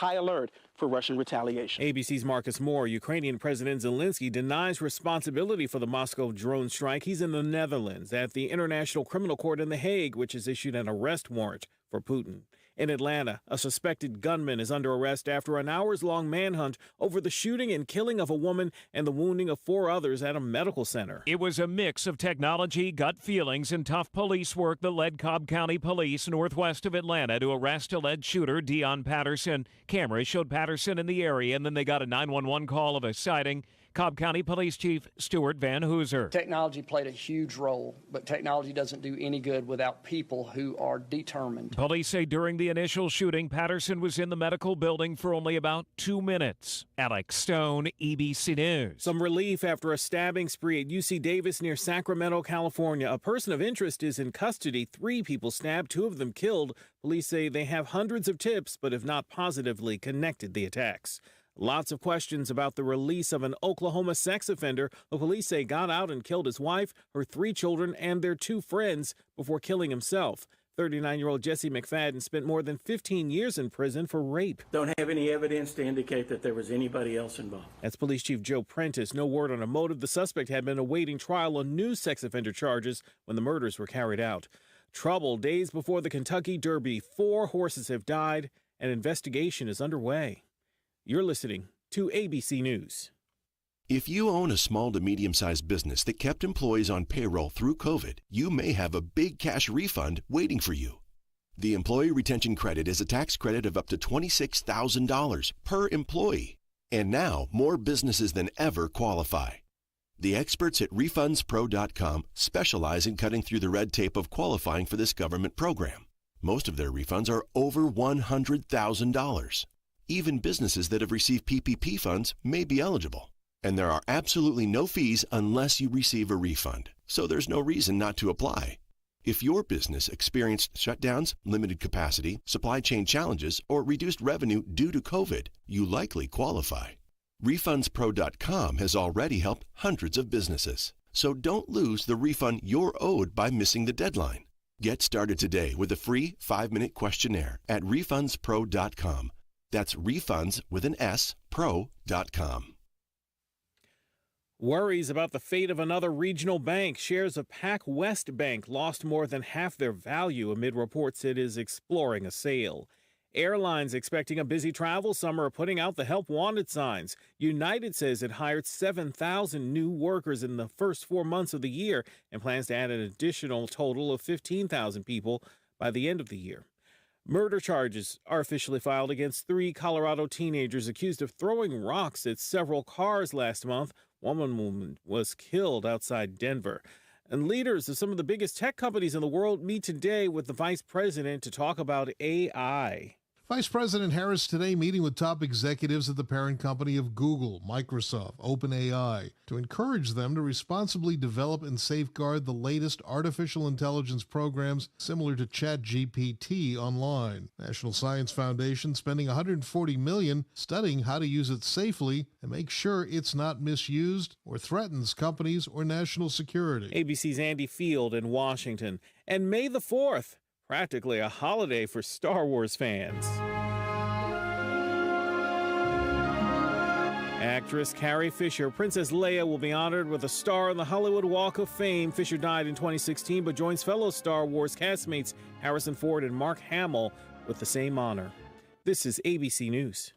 high alert for Russian retaliation. ABC's Marcus Moore. Ukrainian President Zelensky denies responsibility for the Moscow drone strike. He's in the Netherlands at the International Criminal Court in The Hague, which has issued an arrest warrant for Putin. In Atlanta, a suspected gunman is under arrest after an hours-long manhunt over the shooting and killing of a woman and the wounding of 4 others at a medical center. It was a mix of technology, gut feelings, and tough police work that led Cobb County Police northwest of Atlanta to arrest alleged shooter Dion Patterson. Cameras showed Patterson in the area, and then they got a 911 call of a sighting. Cobb County Police Chief Stuart Van Hooser. Technology played a huge role, but technology doesn't do any good without people who are determined. Police say during the initial shooting, Patterson was in the medical building for only about 2 minutes. Alex Stone, ABC News. Some relief after a stabbing spree at UC Davis near Sacramento, California. A person of interest is in custody. 3 people stabbed, 2 of them killed. Police say they have hundreds of tips, but have not positively connected the attacks. Lots of questions about the release of an Oklahoma sex offender who police say got out and killed his wife, her 3 children, and their 2 friends before killing himself. 39-year-old Jesse McFadden spent more than 15 years in prison for rape. Don't have any evidence to indicate that there was anybody else involved. That's Police Chief Joe Prentice. No word on a motive. The suspect had been awaiting trial on new sex offender charges when the murders were carried out. Trouble days before the Kentucky Derby. 4 horses have died. An investigation is underway. You're listening to ABC News. If you own a small to medium-sized business that kept employees on payroll through COVID, you may have a big cash refund waiting for you. The Employee Retention Credit is a tax credit of up to $26,000 per employee. And now, more businesses than ever qualify. The experts at RefundsPro.com specialize in cutting through the red tape of qualifying for this government program. Most of their refunds are over $100,000. Even businesses that have received PPP funds may be eligible. And there are absolutely no fees unless you receive a refund. So there's no reason not to apply. If your business experienced shutdowns, limited capacity, supply chain challenges, or reduced revenue due to COVID, you likely qualify. RefundsPro.com has already helped hundreds of businesses. So don't lose the refund you're owed by missing the deadline. Get started today with a free 5-minute questionnaire at RefundsPro.com. That's refunds with an S, pro.com. Worries about the fate of another regional bank. Shares of PacWest Bank lost more than half their value amid reports it is exploring a sale. Airlines expecting a busy travel summer are putting out the help wanted signs. United says it hired 7,000 new workers in the first 4 months of the year and plans to add an additional total of 15,000 people by the end of the year. Murder charges are officially filed against 3 Colorado teenagers accused of throwing rocks at several cars last month. One woman was killed outside Denver. And leaders of some of the biggest tech companies in the world meet today with the vice president to talk about AI. Vice President Harris today meeting with top executives at the parent company of Google, Microsoft, OpenAI, to encourage them to responsibly develop and safeguard the latest artificial intelligence programs similar to ChatGPT online. National Science Foundation spending $140 million studying how to use it safely and make sure it's not misused or threatens companies or national security. ABC's Andy Field in Washington. And May the 4th. Practically a holiday for Star Wars fans. Actress Carrie Fisher, Princess Leia, will be honored with a star on the Hollywood Walk of Fame. Fisher died in 2016, but joins fellow Star Wars castmates Harrison Ford and Mark Hamill with the same honor. This is ABC News.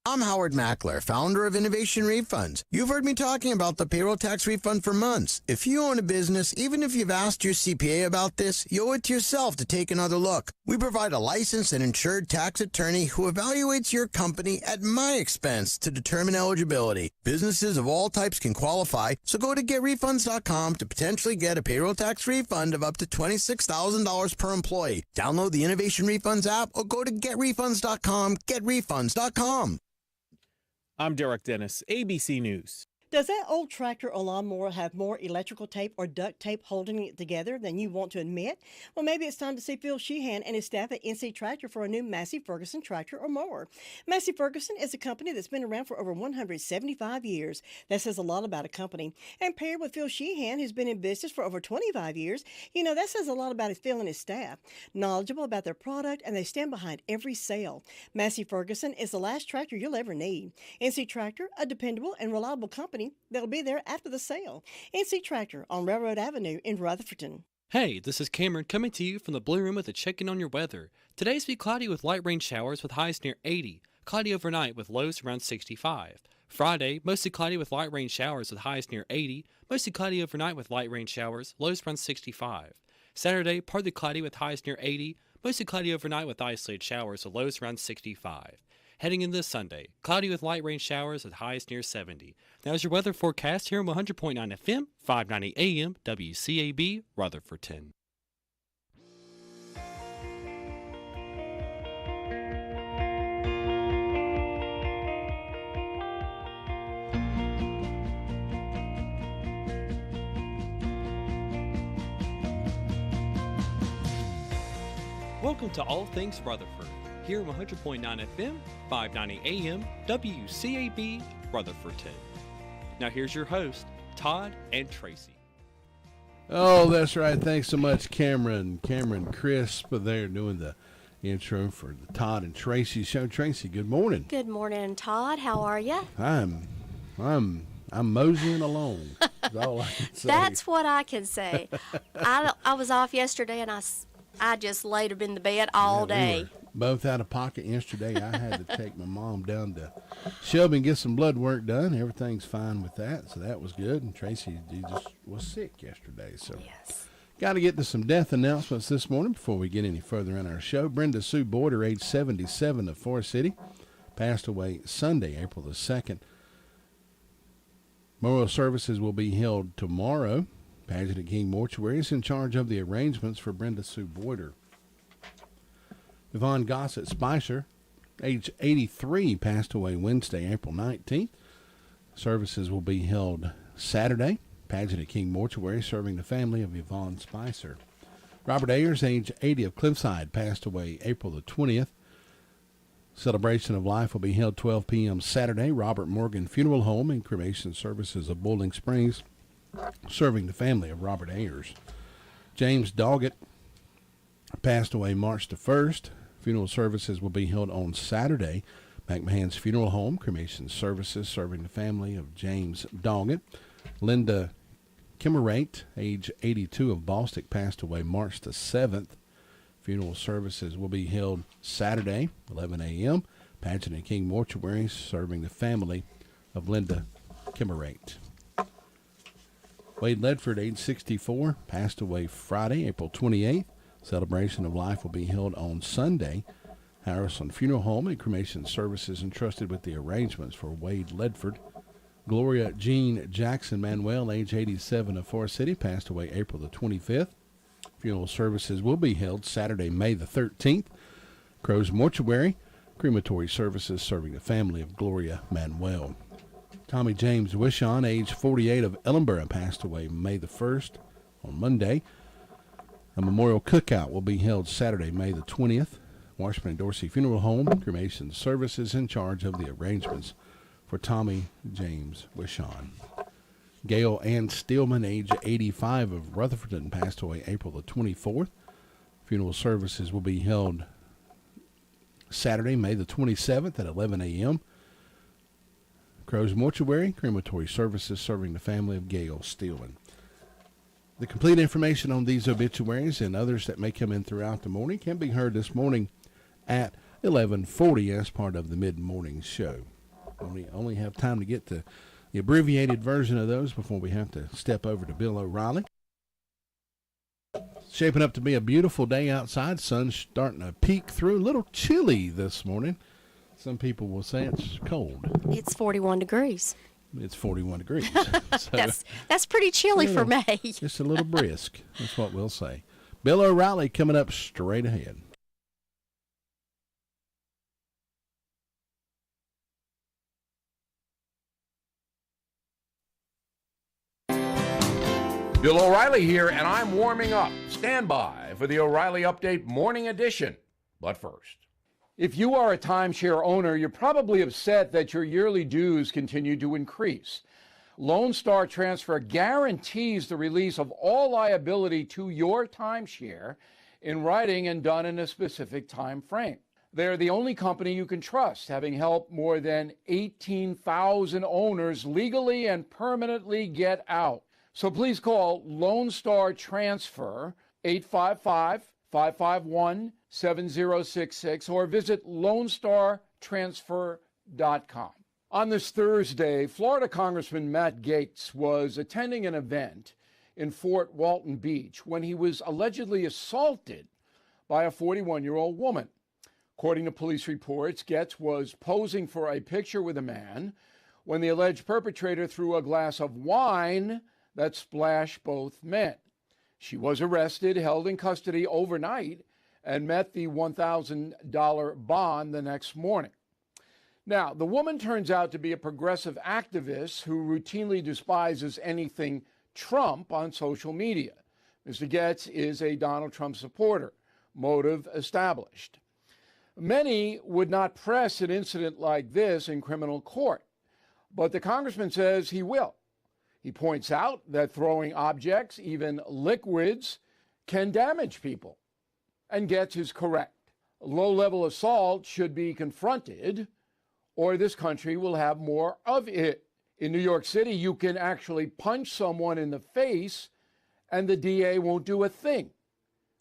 I'm Howard Mackler, founder of Innovation Refunds. You've heard me talking about the payroll tax refund for months. If you own a business, even if you've asked your CPA about this, you owe it to yourself to take another look. We provide a licensed and insured tax attorney who evaluates your company at my expense to determine eligibility. Businesses of all types can qualify, so go to getrefunds.com to potentially get a payroll tax refund of up to $26,000 per employee. Download the Innovation Refunds app or go to getrefunds.com, getrefunds.com. I'm Derek Dennis, ABC News. Does that old tractor or lawnmower have more electrical tape or duct tape holding it together than you want to admit? Well, maybe it's time to see Phil Sheehan and his staff at NC Tractor for a new Massey Ferguson tractor or mower. Massey Ferguson is a company that's been around for over 175 years. That says a lot about a company. And paired with Phil Sheehan, who's been in business for over 25 years, that says a lot about his Phil and his staff. Knowledgeable about their product, and they stand behind every sale. Massey Ferguson is the last tractor you'll ever need. NC Tractor, a dependable and reliable company that'll be there after the sale. NC Tractor on Railroad Avenue in Rutherfordton. Hey, this is Cameron coming to you from the Blue Room with a check-in on your weather. Today's be cloudy with light rain showers with highs near 80. Cloudy overnight with lows around 65. Friday, mostly cloudy with light rain showers with highs near 80. Mostly cloudy overnight with light rain showers, lows around 65. Saturday, partly cloudy with highs near 80. Mostly cloudy overnight with isolated showers, with lows around 65. Heading into Sunday, cloudy with light rain showers with highs near 70. Now is your weather forecast here on 100.9 FM, 590 AM, WCAB, Rutherfordton. Welcome to All Things Rutherford, here on 100.9 FM, 590 AM, WCAB, Rutherfordton. Now here's your host, Todd and Tracy. Oh, that's right. Thanks so much, Cameron Crisp there doing the intro for the Todd and Tracy show. Tracy, good morning. Good morning, Todd. How are you? I'm moseying along. Is all I can say. That's what I can say. I was off yesterday, and I just laid up in the bed all day. We were both out of pocket yesterday. I had to take my mom down to Shelby and get some blood work done. Everything's fine with that, so that was good. And Tracy just was sick yesterday, so yes. Got to get to some death announcements this morning before we get any further in our show. Brenda Sue Boarder, age 77 of Forest City, passed away Sunday, April the 2nd. Memorial services will be held tomorrow. Pageant at King Mortuary is in charge of the arrangements for Brenda Sue Boyder. Yvonne Gossett Spicer, age 83, passed away Wednesday, April 19th. Services will be held Saturday. Pageant at King Mortuary serving the family of Yvonne Spicer. Robert Ayers, age 80 of Cliffside, passed away April the 20th. Celebration of life will be held 12 p.m. Saturday. Robert Morgan Funeral Home and Cremation Services of Bowling Springs, serving the family of Robert Ayers. James Doggett passed away March the 1st. Funeral services will be held on Saturday. McMahon's Funeral Home, Cremation Services, serving the family of James Doggett. Linda Kimmerate, age 82 of Bostic, passed away March the 7th. Funeral services will be held Saturday, 11 a.m. Pageant and King Mortuary, serving the family of Linda Kimmerate. Wade Ledford, age 64, passed away Friday, April 28th. Celebration of life will be held on Sunday. Harrison Funeral Home and Cremation Services entrusted with the arrangements for Wade Ledford. Gloria Jean Jackson Manuel, age 87 of Forest City, passed away April the 25th. Funeral services will be held Saturday, May the 13th. Crow's Mortuary, crematory services serving the family of Gloria Manuel. Tommy James Wishon, age 48 of Ellenborough, passed away May the 1st on Monday. A memorial cookout will be held Saturday, May the 20th. Washburn and Dorsey Funeral Home, cremation services in charge of the arrangements for Tommy James Wishon. Gail Ann Steelman, age 85 of Rutherfordton, passed away April the 24th. Funeral services will be held Saturday, May the 27th at 11 a.m. Crow's Mortuary, crematory services serving the family of Gail Steelman. The complete information on these obituaries and others that may come in throughout the morning can be heard this morning at 11:40 as part of the mid-morning show. Only have time to get to the abbreviated version of those before we have to step over to Bill O'Reilly. Shaping up to be a beautiful day outside. Sun's starting to peek through. A little chilly this morning. Some people will say it's cold. It's 41 degrees. It's 41 degrees. So that's pretty chilly for May. Just a little brisk. That's what we'll say. Bill O'Reilly coming up straight ahead. Bill O'Reilly here, and I'm warming up. Stand by for the O'Reilly Update Morning Edition. But first, if you are a timeshare owner, you're probably upset that your yearly dues continue to increase. Lone Star Transfer guarantees the release of all liability to your timeshare in writing and done in a specific time frame. They're the only company you can trust, having helped more than 18,000 owners legally and permanently get out. So please call Lone Star Transfer 855-551-7066 or visit LoneStarTransfer.com. On this Thursday, Florida Congressman Matt Gaetz was attending an event in Fort Walton Beach when he was allegedly assaulted by a 41-year-old woman. According to police reports, Gaetz was posing for a picture with a man when the alleged perpetrator threw a glass of wine that splashed both men. She was arrested, held in custody overnight, and met the $1,000 bond the next morning. Now, the woman turns out to be a progressive activist who routinely despises anything Trump on social media. Mr. Gaetz is a Donald Trump supporter, motive established. Many would not press an incident like this in criminal court, but the congressman says he will. He points out that throwing objects, even liquids, can damage people. And Gaetz is correct. Low-level assault should be confronted, or this country will have more of it. In New York City, you can actually punch someone in the face, and the DA won't do a thing.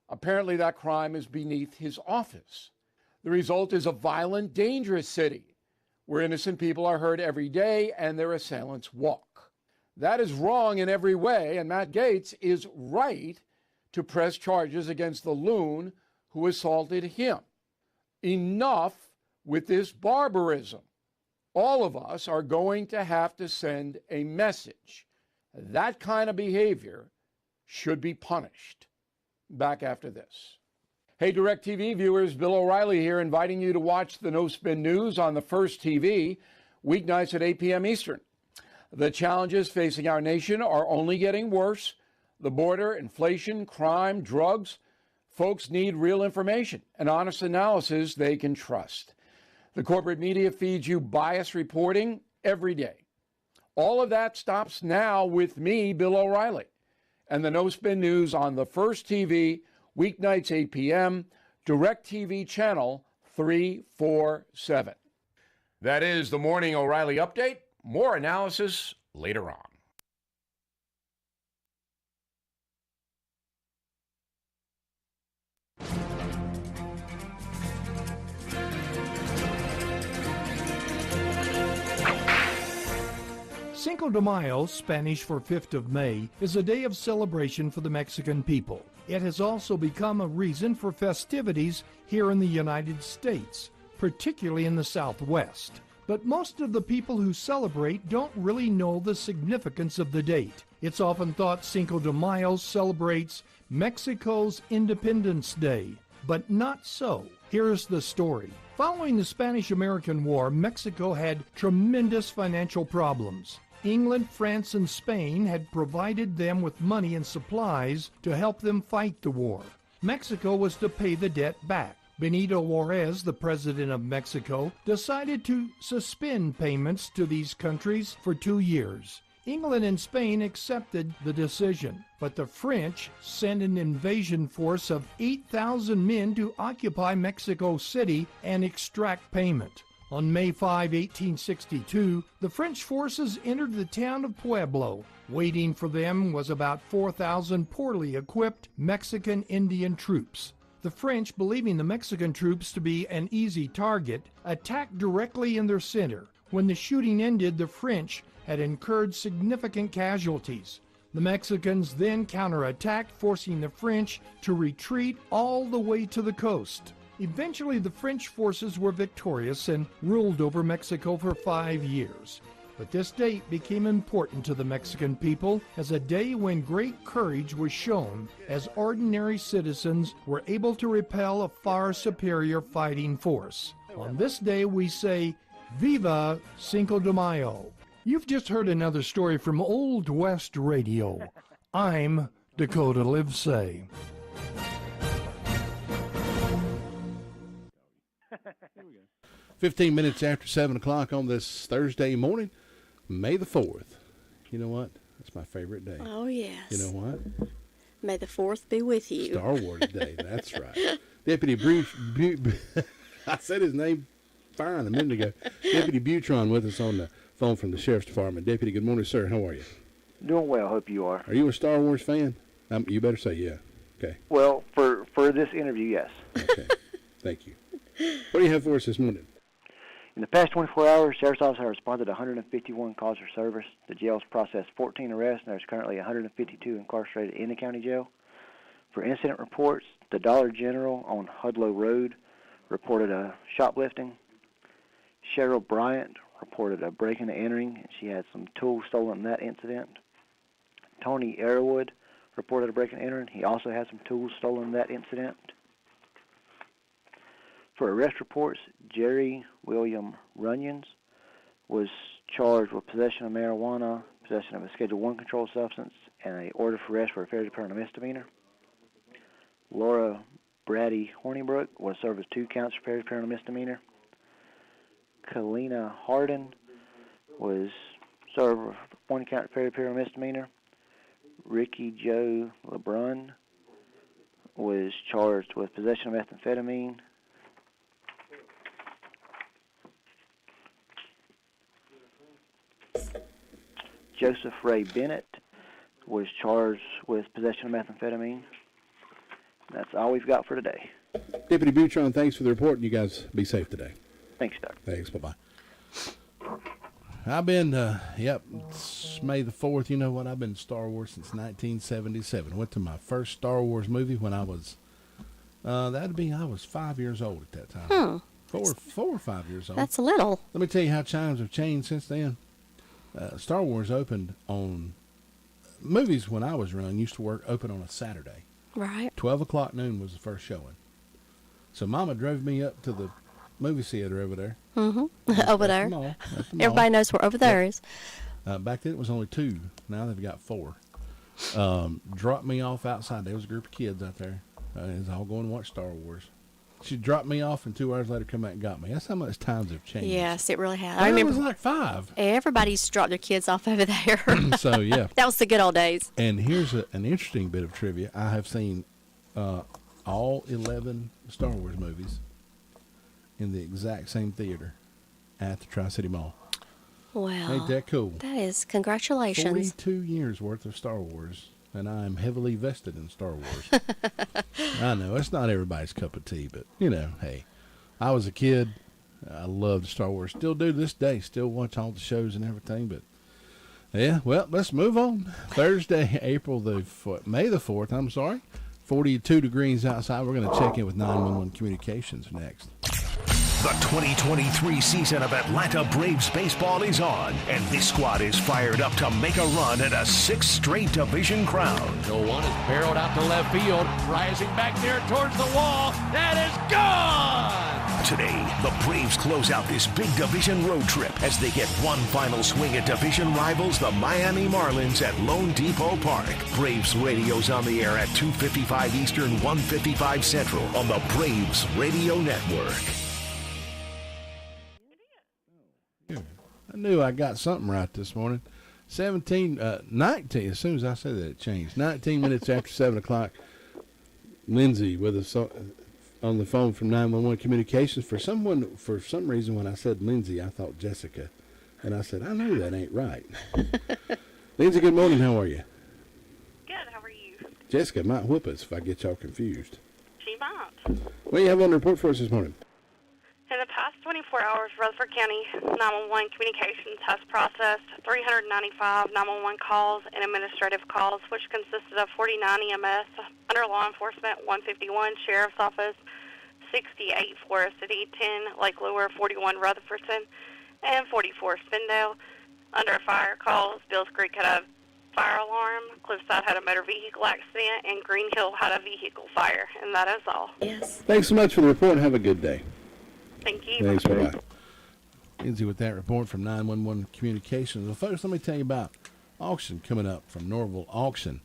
Apparently, that crime is beneath his office. The result is a violent, dangerous city, where innocent people are hurt every day and their assailants walk. That is wrong in every way, and Matt Gaetz is right to press charges against the loon who assaulted him. Enough with this barbarism. All of us are going to have to send a message. That kind of behavior should be punished. Back after this. Hey, DirecTV viewers, Bill O'Reilly here, inviting you to watch the No Spin News on the First TV, weeknights at 8 p.m. Eastern. The challenges facing our nation are only getting worse. The border, inflation, crime, drugs. Folks need real information, an honest analysis they can trust. The corporate media feeds you biased reporting every day. All of that stops now with me, Bill O'Reilly, and the No Spin News on the First TV, weeknights 8 p.m., DirecTV channel 347. That is the Morning O'Reilly Update. More analysis later on. Cinco de Mayo, Spanish for 5th of May, is a day of celebration for the Mexican people. It has also become a reason for festivities here in the United States, particularly in the Southwest. But most of the people who celebrate don't really know the significance of the date. It's often thought Cinco de Mayo celebrates Mexico's Independence Day, but not so. Here's the story. Following the Spanish-American War, Mexico had tremendous financial problems. England, France, and Spain had provided them with money and supplies to help them fight the war. Mexico was to pay the debt back. Benito Juarez, the president of Mexico, decided to suspend payments to these countries for 2 years. England and Spain accepted the decision, but the French sent an invasion force of 8,000 men to occupy Mexico City and extract payment. On May 5, 1862, the French forces entered the town of Pueblo. Waiting for them was about 4,000 poorly equipped Mexican Indian troops. The French, believing the Mexican troops to be an easy target, attacked directly in their center. When the shooting ended, the French had incurred significant casualties. The Mexicans then counterattacked, forcing the French to retreat all the way to the coast. Eventually, the French forces were victorious and ruled over Mexico for 5 years. But this date became important to the Mexican people as a day when great courage was shown, as ordinary citizens were able to repel a far superior fighting force. On this day we say, Viva Cinco de Mayo! You've just heard another story from Old West Radio. I'm Dakota Livesay. 15 minutes after 7 o'clock on this Thursday morning, May the 4th. You know what? That's my favorite day. Oh, yes. You know what? May the 4th be with you. Star Wars Day. That's right. Deputy Bruce, I said his name fine a minute ago. Deputy Butron with us on the phone from the Sheriff's Department. Deputy, good morning, sir. How are you? Doing well. Hope you are. Are you a Star Wars fan? You better say yeah. Okay. Well, for this interview, yes. Okay. Thank you. What do you have for us this morning? In the past 24 hours, Sheriff's Office has responded to 151 calls for service. The jail's processed 14 arrests, and there's currently 152 incarcerated in the county jail. For incident reports, the Dollar General on Hudlow Road reported a shoplifting. Cheryl Bryant reported a breaking and entering, and she had some tools stolen in that incident. Tony Arrowood reported a breaking and entering. He also had some tools stolen in that incident. For arrest reports, Jerry William Runyons was charged with possession of marijuana, possession of a Schedule I controlled substance, and an order for arrest for a failure to prevent a misdemeanor. Laura Brady Hornibrook was served with 2 counts for failure to prevent a misdemeanor. Kalina Harden was served with 1 count for failure to prevent a misdemeanor. Ricky Joe LeBrun was charged with possession of methamphetamine. Joseph Ray Bennett was charged with possession of methamphetamine. That's all we've got for today. Deputy Butron, thanks for the report. You guys be safe today. Thanks, Doc. Thanks. Bye-bye. I've been, it's May the 4th. You know what? I've been Star Wars since 1977. Went to my first Star Wars movie when I was, I was 5 years old at that time. 4 or 5 years old. That's little. Let me tell you how times have changed since then. Star Wars opened on, movies when I was young used to open on a Saturday. Right. 12 o'clock noon was the first showing. So Mama drove me up to the movie theater over there. Over there. At the mall. Everybody knows where over there is. Back then it was only 2. Now they've got 4. Dropped me off outside. There was a group of kids out there. It was all going to watch Star Wars. She dropped me off, and 2 hours later come back and got me. That's how much times have changed. Yes, it really has. I remember it was like 5. Everybody used to drop their kids off over there. So, yeah. That was the good old days. And here's an interesting bit of trivia. I have seen all 11 Star Wars movies in the exact same theater at the Tri-City Mall. Wow. Ain't that cool? That is, congratulations. 42 years worth of Star Wars, and I am heavily vested in Star Wars. I know, it's not everybody's cup of tea, but, hey, I was a kid. I loved Star Wars. Still do to this day. Still watch all the shows and everything, but, yeah, well, let's move on. Thursday, May the 4th, I'm sorry. 42 degrees outside. We're going to check in with 911 Communications next. The 2023 season of Atlanta Braves baseball is on, and this squad is fired up to make a run at a 6th straight division crown. The 1 is barreled out to left field, rising back there towards the wall. That is gone! Today, the Braves close out this big division road trip as they get one final swing at division rivals, the Miami Marlins, at Lone Depot Park. Braves radio's on the air at 2:55 Eastern, 1:55 Central on the Braves Radio Network. I knew I got something right this morning. 19, as soon as I said that, it changed. 19 minutes after 7 o'clock, Lindsay with us on the phone from 911 Communications. For some reason, when I said Lindsay, I thought Jessica. And I said, I know that ain't right. Lindsay, good morning. How are you? Good. How are you? Jessica might whoop us if I get y'all confused. She might. What do you have on the report for us this morning? In the past 24 hours, Rutherford County 911 Communications has processed 395 911 calls and administrative calls, which consisted of 49 EMS, under law enforcement, 151 Sheriff's Office, 68 Forest City, 10 Lake Lure, 41 Rutherfordson, and 44 Spindale. Under fire calls, Bills Creek had a fire alarm, Cliffside had a motor vehicle accident, and Green Hill had a vehicle fire, and that is all. Yes. Thanks so much for the report. Have a good day. Thank you. Thanks. Bye-bye. Lindsay with that report from 911 Communications. Well, folks, let me tell you about auction coming up from Norville Auction.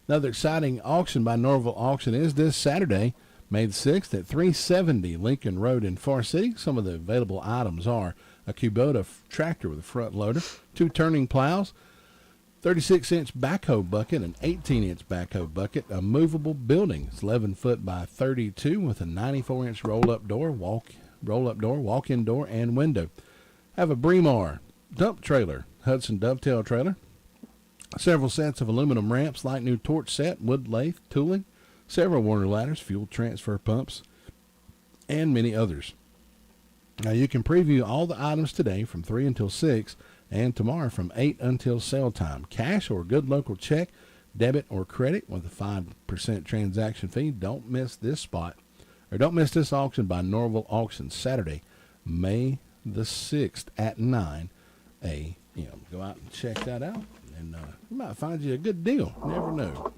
Another exciting auction by Norville Auction is this Saturday, May the 6th at 370 Lincoln Road in Forest City. Some of the available items are a Kubota tractor with a front loader, 2 turning plows, 36-inch backhoe bucket, an 18-inch backhoe bucket, a movable building. It's 11 foot by 32 with a 94-inch roll-up door, walk-in door, and window. Have a Bremar dump trailer, Hudson dovetail trailer, several sets of aluminum ramps, light new torch set, wood lathe, tooling, several Warner ladders, fuel transfer pumps, and many others. Now you can preview all the items today from 3 until 6 and tomorrow from 8 until sale time. Cash or good local check, debit or credit with a 5% transaction fee. Don't miss this spot, or don't miss this auction by Norville Auction Saturday, May the 6th at 9 a.m. Go out and check that out, and you might find you a good deal. Never know.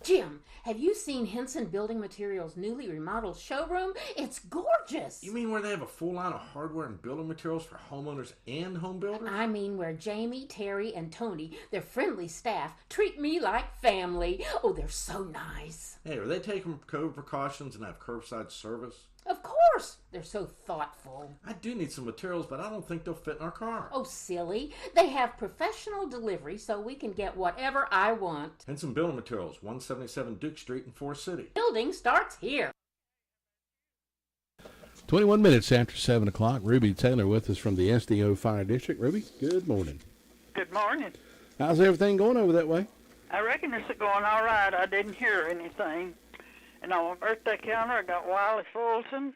Jim, have you seen Henson Building Materials' newly remodeled showroom? It's gorgeous. You mean where they have a full line of hardware and building materials for homeowners and home builders? I mean where Jamie, Terry, and Tony, their friendly staff, treat me like family. Oh, they're so nice. Hey, are they taking COVID precautions and have curbside service? Of course. They're so thoughtful. I do need some materials, but I don't think they'll fit in our car. Oh, silly. They have professional delivery so we can get whatever I want. Henson Building Materials, 177 Duke Street in Forest City. Building starts here. 21 minutes after 7 o'clock. Ruby Taylor with us from the SDO Fire District. Ruby, good morning. Good morning. How's everything going over that way? I reckon it's going all right. I didn't hear anything. And on my birthday calendar, I got Wiley Fulton,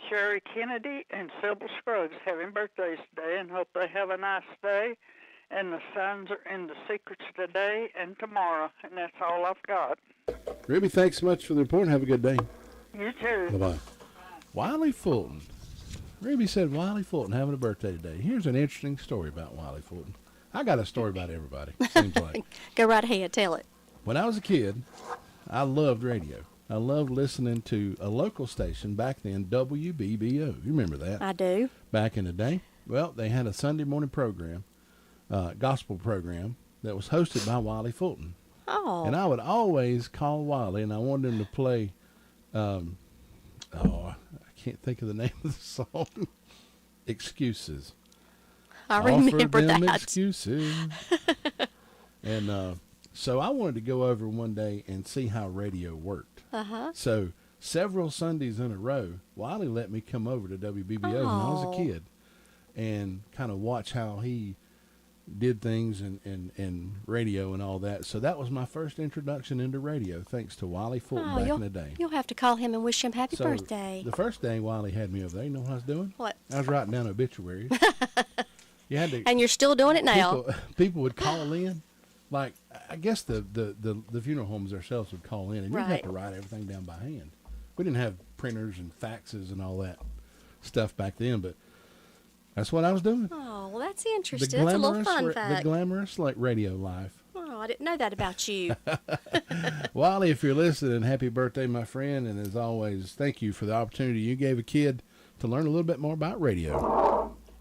Sherry Kennedy, and Sybil Scruggs having birthdays today, and hope they have a nice day. And the signs are in the secrets today and tomorrow, and that's all I've got. Ruby, thanks so much for the report. Have a good day. You too. Bye-bye. Wiley Fulton. Ruby said Wiley Fulton having a birthday today. Here's an interesting story about Wiley Fulton. I got a story about everybody, seems like. Go right ahead. Tell it. When I was a kid, I loved radio. I loved listening to a local station back then, WBBO. You remember that? I do. Back in the day. Well, they had a Sunday morning program, gospel program, that was hosted by Wiley Fulton. Oh. And I would always call Wiley, and I wanted him to play, I can't think of the name of the song. Excuses. I remember Offer them that. Excuses. And so I wanted to go over one day and see how radio worked. Uh-huh. So several Sundays in a row, Wiley let me come over to WBBO when I was a kid and kind of watch how he did things and radio and all that. So that was my first introduction into radio, thanks to Wiley Fulton back in the day. You'll have to call him and wish him happy So birthday. the first day Wiley had me over there, you know what I was doing? What? I was writing down obituaries. You had to, and you're still doing it now. People would call in. Like, I guess the funeral homes themselves would call in, and you'd have to write everything down by hand. We didn't have printers and faxes and all that stuff back then, but that's what I was doing. Oh, well, that's interesting. That's a little fun fact. The glamorous, like, radio life. Oh, I didn't know that about you. Wally, if you're listening, happy birthday, my friend. And as always, thank you for the opportunity you gave a kid to learn a little bit more about radio.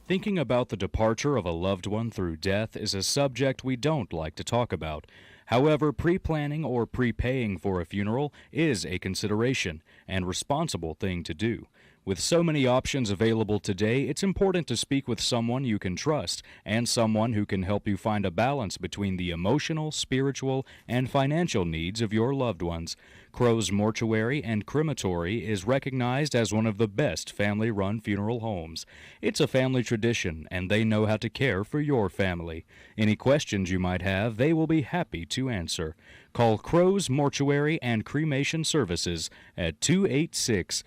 Thinking about the departure of a loved one through death is a subject we don't like to talk about. However, pre-planning or prepaying for a funeral is a consideration and responsible thing to do. With so many options available today, it's important to speak with someone you can trust and someone who can help you find a balance between the emotional, spiritual, and financial needs of your loved ones. Crow's Mortuary and Crematory is recognized as one of the best family-run funeral homes. It's a family tradition, and they know how to care for your family. Any questions you might have, they will be happy to answer. Call Crow's Mortuary and Cremation Services at 286-2304.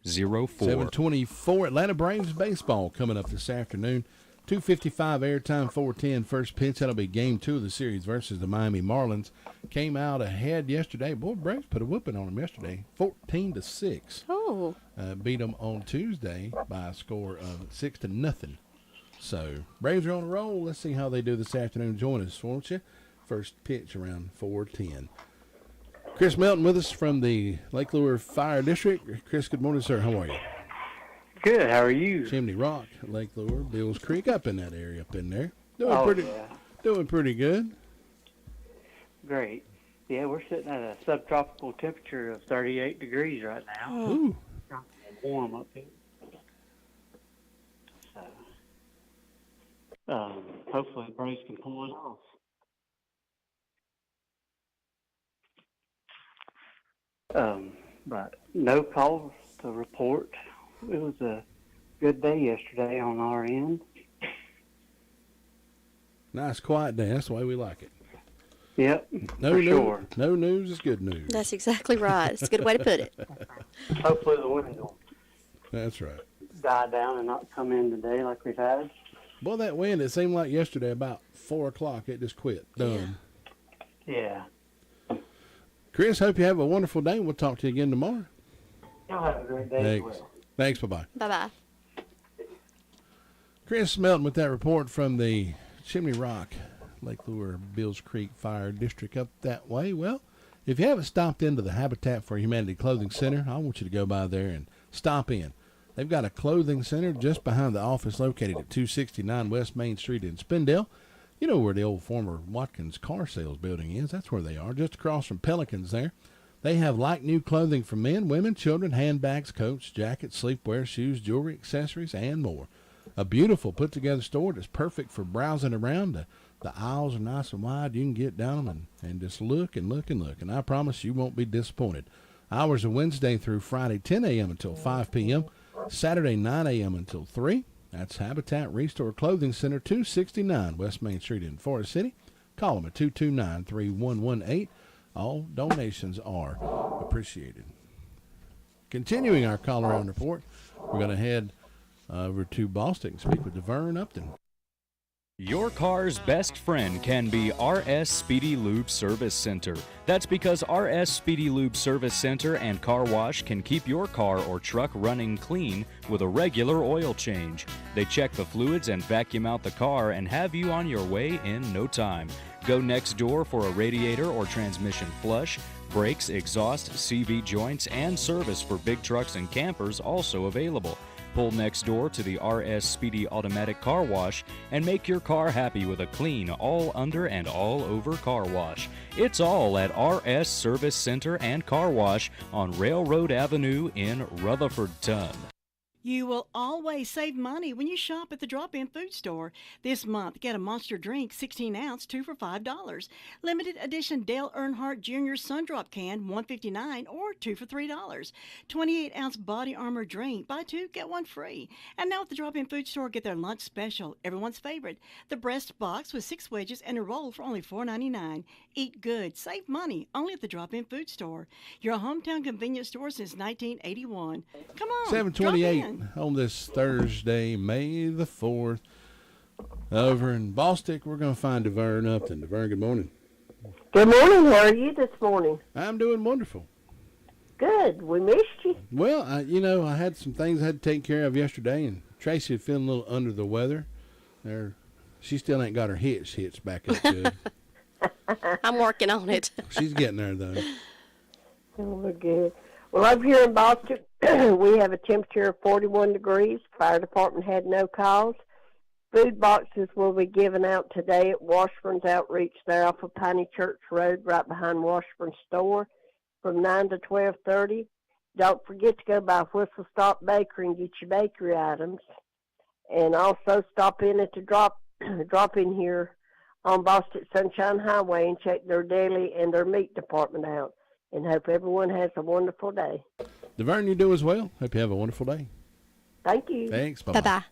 7:24 Atlanta Braves baseball coming up this afternoon. 2:55 airtime, 4:10 first pitch. That'll be game 2 of the series versus the Miami Marlins. Came out ahead yesterday. Boy, Braves put a whooping on them yesterday, 14-6. Oh. Beat them on Tuesday by a score of 6-0. So Braves are on a roll. Let's see how they do this afternoon. Join us, won't you? First pitch around 4:10. Chris Melton with us from the Lake Lure Fire District. Chris, good morning, sir. How are you? Good. How are you? Chimney Rock, Lake Lure, Bills Creek, up in that area, up in there. Doing pretty good. Great. Yeah, we're sitting at a subtropical temperature of 38 degrees right now. Ooh. Warm up here. So, hopefully the Braves can pull it off. But no calls to report. It was a good day yesterday on our end. Nice quiet day. That's the way we like it. Yep, No for news. sure. No news is good news. That's exactly right. It's a good way to put it. Hopefully the wind will That's right. die down and not come in today like we've had. Boy, that wind, it seemed like yesterday about 4 o'clock, it just quit. Done. Yeah. Chris, hope you have a wonderful day. We'll talk to you again tomorrow. Y'all have a great day as well. Thanks. Bye-bye. Bye-bye. Chris Melton with that report from the Chimney Rock, Lake Lure, Bills Creek Fire District up that way. Well, if you haven't stopped into the Habitat for Humanity Clothing Center, I want you to go by there and stop in. They've got a clothing center just behind the office located at 269 West Main Street in Spindale. You know where the old former Watkins car sales building is. That's where they are, just across from Pelicans there. They have like new clothing for men, women, children, handbags, coats, jackets, sleepwear, shoes, jewelry, accessories, and more. A beautiful put-together store that's perfect for browsing around. The aisles are nice and wide. You can get down them and just look and look and look. And I promise you won't be disappointed. Hours are Wednesday through Friday, 10 a.m. until 5 p.m., Saturday, 9 a.m. until 3. That's Habitat Restore Clothing Center, 269 West Main Street in Forest City. Call them at 229-3118. All donations are appreciated. Continuing our call-around report, we're going to head over to Boston and speak with DeVern Upton. Your car's best friend can be RS Speedy Lube Service Center. That's because RS Speedy Lube Service Center and Car Wash can keep your car or truck running clean with a regular oil change. They check the fluids and vacuum out the car and have you on your way in no time. Go next door for a radiator or transmission flush, brakes, exhaust, CV joints, and service for big trucks and campers also available. Pull next door to the RS Speedy Automatic Car Wash and make your car happy with a clean, all under and all over car wash. It's all at RS Service Center and Car Wash on Railroad Avenue in Rutherfordton. You will always save money when you shop at the drop-in food store. This month, get a Monster drink, 16-ounce, 2 for $5. Limited edition Dale Earnhardt Jr. Sundrop can, $1.59 or 2 for $3. 28-ounce Body Armor drink, buy 2, get 1 free. And now at the drop-in food store, get their lunch special, everyone's favorite. The breast box with 6 wedges and a roll for only $4.99. Eat good, save money, only at the drop-in food store. Your hometown convenience store since 1981. Come on, 728 drop in. on this Thursday, May the 4th. Over in Boston, we're going to find DeVern Upton. DeVern, good morning. Good morning. How are you this morning? I'm doing wonderful. Good. We missed you. Well, I had some things I had to take care of yesterday, and Tracy was feeling a little under the weather. She still ain't got her hits back up good. I'm working on it. She's getting there, though. Oh, we're good. Well, over here in Boston, we have a temperature of 41 degrees. Fire department had no calls. Food boxes will be given out today at Washburn's Outreach there off of Piney Church Road, right behind Washburn Store, from 9 to 12:30. Don't forget to go by Whistle Stop Bakery and get your bakery items. And also stop in at the drop-in here on Boston Sunshine Highway and check their deli and their meat department out. And hope everyone has a wonderful day. DeVern, you do as well. Hope you have a wonderful day. Thank you. Thanks. Bye-bye. Bye-bye.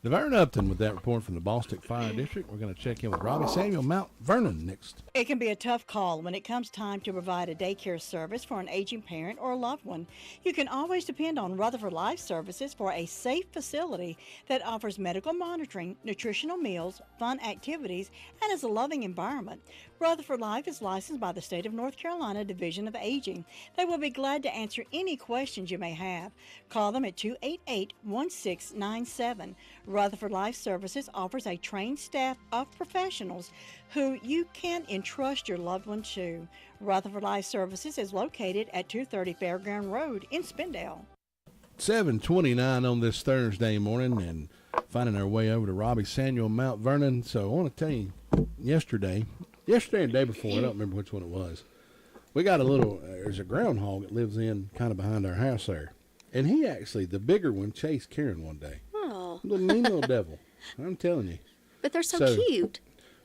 DeVern Upton with that report from the Boston Fire District. We're going to check in with Robbie Samuel, Mount Vernon, next. It can be a tough call when it comes time to provide a daycare service for an aging parent or a loved one. You can always depend on Rutherford Life Services for a safe facility that offers medical monitoring, nutritional meals, fun activities, and is a loving environment. Rutherford Life is licensed by the State of North Carolina Division of Aging. They will be glad to answer any questions you may have. Call them at 288-1697. Rutherford Life Services offers a trained staff of professionals who you can entrust your loved one to. Rutherford Life Services is located at 230 Fairground Road in Spindale. 7:29 on this Thursday morning, and finding our way over to Robbie Samuel, Mount Vernon. So I want to tell you, yesterday yesterday and the day before, I don't remember which one it was. We got there's a groundhog that lives in kind of behind our house there. And he actually, the bigger one, chased Karen one day. Oh. Little mean little devil. I'm telling you. But they're so cute.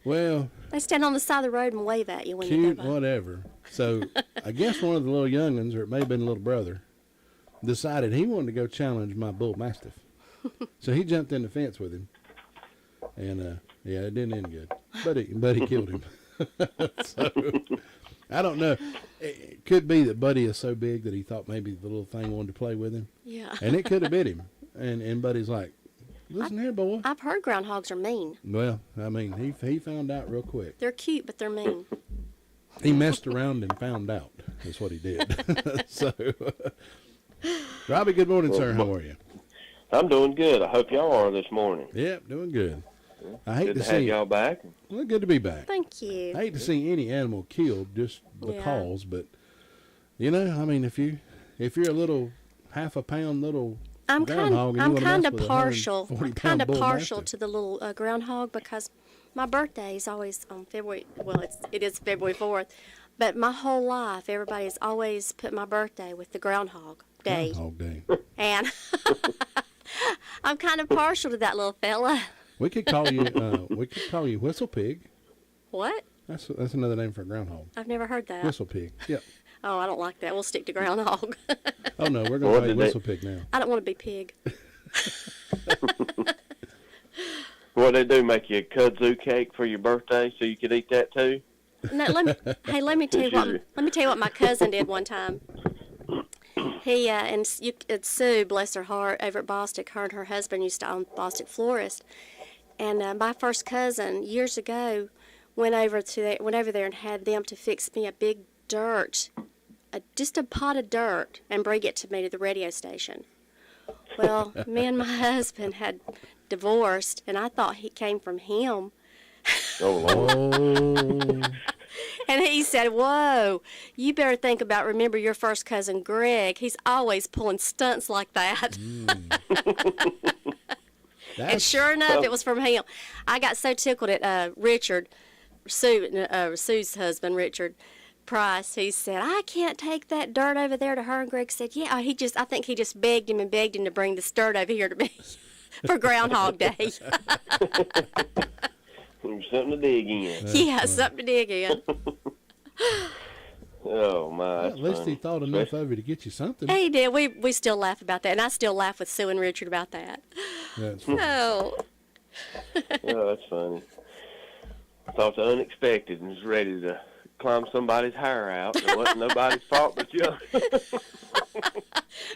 Well. They stand on the side of the road and wave at you when you Cute, go by. whatever. So I guess one of the little young'uns, or it may have been a little brother, decided he wanted to go challenge my bull mastiff. So he jumped in the fence with him. And, yeah, it didn't end good. But he killed him. So, I don't know. It could be that Buddy is so big that he thought maybe the little thing wanted to play with him. Yeah. And it could have bit him. And Buddy's like, listen here, boy. I've heard groundhogs are mean. Well, I mean, he found out real quick. They're cute, but they're mean. He messed around and found out. That's what he did. So, Robbie, good morning, sir. How are you? I'm doing good. I hope y'all are this morning. Yep, doing good. I hate good to have see y'all back. Well, good to be back. Thank you. I hate to see any animal killed just because, but you know, I mean, if you're a little half a pound little groundhog, I'm kind of partial. I'm kind of partial to the little groundhog because my birthday is always on February. Well, it is February 4th, but my whole life, everybody's always put my birthday with the Groundhog Day. Groundhog Day. And I'm kind of partial to that little fella. We could call you Whistle Pig. What? That's another name for a groundhog. I've never heard that. Whistle Pig. Yep. Oh, I don't like that. We'll stick to groundhog. Oh no, we're gonna play Whistle Pig now. I don't want to be pig. What they do? Make you a kudzu cake for your birthday so you could eat that too? No, let me tell you what my cousin did one time. He and Sue, bless her heart, over at Bostic, her and her husband used to own Bostic Florist. And my first cousin, years ago, went over there and had them to fix me a big just a pot of dirt, and bring it to me to the radio station. Well, me and my husband had divorced, and I thought he came from him. Oh, Lord. And he said, whoa, you better think about, remember your first cousin, Greg. He's always pulling stunts like that. And sure enough, it was from him. I got so tickled at Richard, Sue's husband, Richard Price. He said, I can't take that dirt over there to her. And Greg said, yeah, I think he just begged him to bring this dirt over here to me for Groundhog Day. Something to dig in. Yeah, something to dig in. Oh, my. Well, at least he thought enough of it to get you something. He did. We still laugh about that, and I still laugh with Sue and Richard about that. That's funny. Oh. Oh, that's funny. I thought the unexpected and was ready to climb somebody's hair out. It wasn't nobody's fault but yours.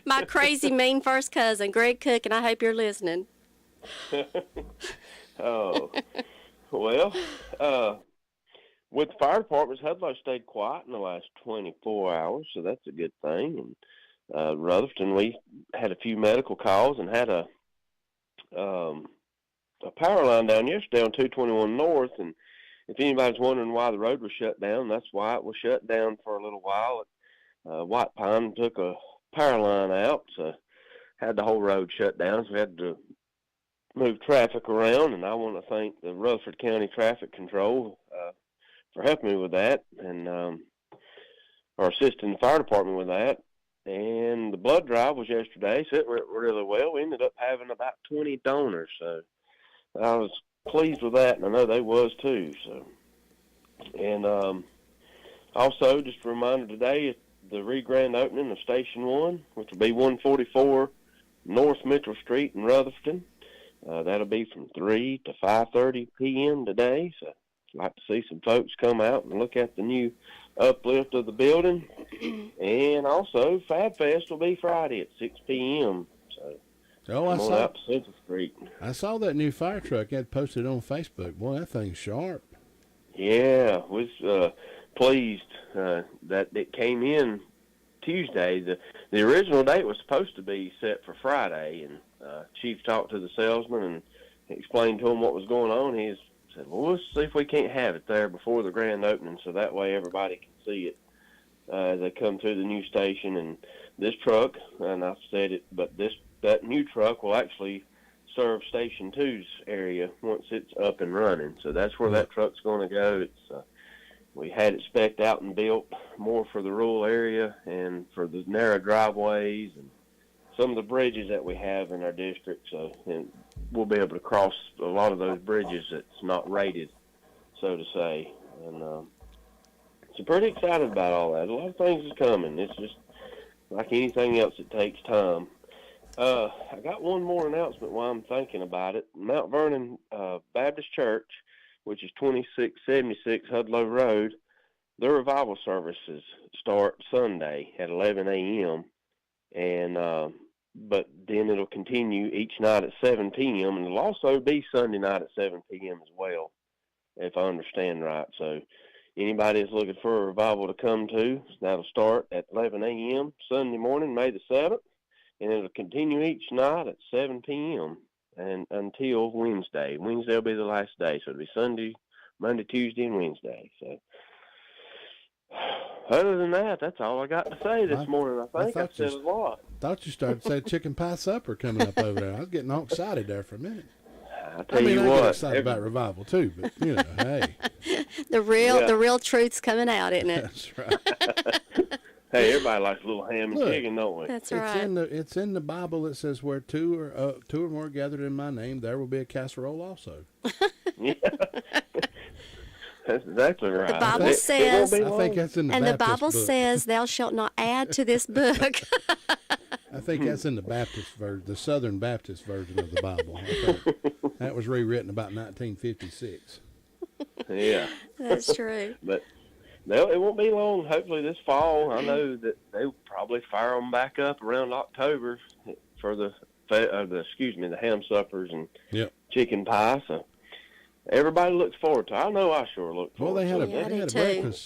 My crazy, mean first cousin, Greg Cook, and I hope you're listening. Oh. Well, with the fire departments, Hudlow stayed quiet in the last 24 hours, so that's a good thing. And Rutherford, we had a few medical calls and had a power line down yesterday on 221 North. And if anybody's wondering why the road was shut down, that's why it was shut down for a little while. White Pine took a power line out, so had the whole road shut down, so we had to move traffic around, and I want to thank the Rutherford County Traffic Control for helping me with that, and or assisting the fire department with that. And the blood drive was yesterday, so it went really well. We ended up having about 20 donors, so I was pleased with that, and I know they was too. So, and also, just a reminder today, the re-grand opening of Station 1, which will be 144 North Mitchell Street in Rutherford. That'll be from 3 to 5:30 p.m. today, so I'd like to see some folks come out and look at the new uplift of the building. And also, Fab Fest will be Friday at 6 p.m. So, I saw out to Central Street. I saw that new fire truck had posted on Facebook. Boy, that thing's sharp. Yeah, was pleased that it came in Tuesday. The original date was supposed to be set for Friday, and Chief talked to the salesman and explained to him what was going on. He said, well, let's see if we can't have it there before the grand opening, so that way everybody can see it as they come to the new station. And this truck, and I've said it, but that new truck will actually serve Station 2's area once it's up and running. So that's where that truck's going to go. we had it spec'd out and built more for the rural area and for the narrow driveways and some of the bridges that we have in our district. So, and we'll be able to cross a lot of those bridges that's not rated, so to say. And so pretty excited about all that. A lot of things is coming. It's just like anything else, it takes time. I got one more announcement while I'm thinking about it. Mount Vernon Baptist Church, which is 2676 Hudlow Road, their revival services start Sunday at 11 a.m. and but then it'll continue each night at 7 p.m. and it'll also be Sunday night at 7 p.m. as well, if I understand right. So anybody that's looking for a revival to come to, that'll start at 11 a.m. Sunday morning, May the 7th, and it'll continue each night at 7 p.m. and until Wednesday. Wednesday will be the last day, so it'll be Sunday, Monday, Tuesday, and Wednesday. So other than that, that's all I got to say this morning. I think I've said a lot. Thought you started to say chicken pie supper coming up over there. I was getting all excited there for a minute. I tell you what, I get excited about revival too, but you know, hey, the real truth's coming out, isn't it? That's right. Hey, everybody likes a little ham and chicken, don't we? That's right. It's in the Bible that says where two or more gathered in my name, there will be a casserole also. Yeah. That's exactly right. The Bible says, I think that's in the and Baptist the Bible book. says, "Thou shalt not add to this book." I think that's in the Baptist version, the Southern Baptist version of the Bible. I think that was rewritten about 1956. Yeah, that's true. But it won't be long. Hopefully this fall. I know that they'll probably fire them back up around October for the ham suppers and chicken pie. So everybody looks forward to it. I know I sure look forward to it.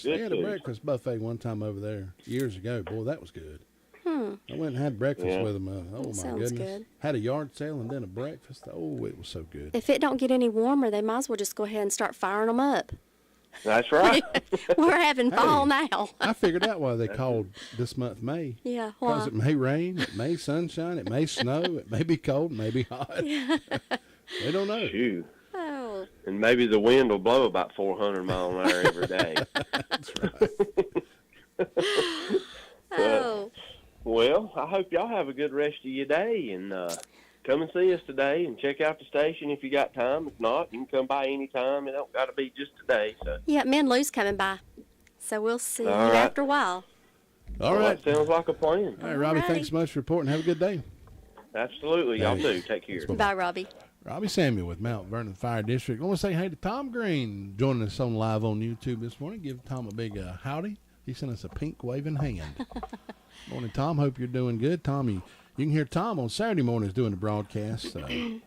They had a breakfast buffet one time over there years ago. Boy, that was good. I went and had breakfast with them. Oh, my goodness. Good. Had a yard sale and then a breakfast. Oh, it was so good. If it don't get any warmer, they might as well just go ahead and start firing them up. That's right. We're having fall now. I figured out why they called this month May. Yeah, why? Because it may rain, it may sunshine, it may snow, it may be cold, it may be hot. Yeah. They don't know. Shoot. Oh. And maybe the wind will blow about 400 miles an hour every day. That's right. Oh. Well, I hope y'all have a good rest of your day, and come and see us today and check out the station if you got time. If not, you can come by anytime. It don't got to be just today. So. Yeah, me and Lou's coming by, so we'll see you right. after a while. All right. That sounds like a plan. All right, Robbie, thanks so much for reporting. Have a good day. Absolutely. Y'all do. Take care. Bye, Robbie. Robbie Samuel with Mount Vernon Fire District. I want to say hey to Tom Green joining us on live on YouTube this morning. Give Tom a big howdy. He sent us a pink waving hand. Morning, Tom. Hope you're doing good. Tom, you can hear Tom on Saturday mornings doing the broadcast, the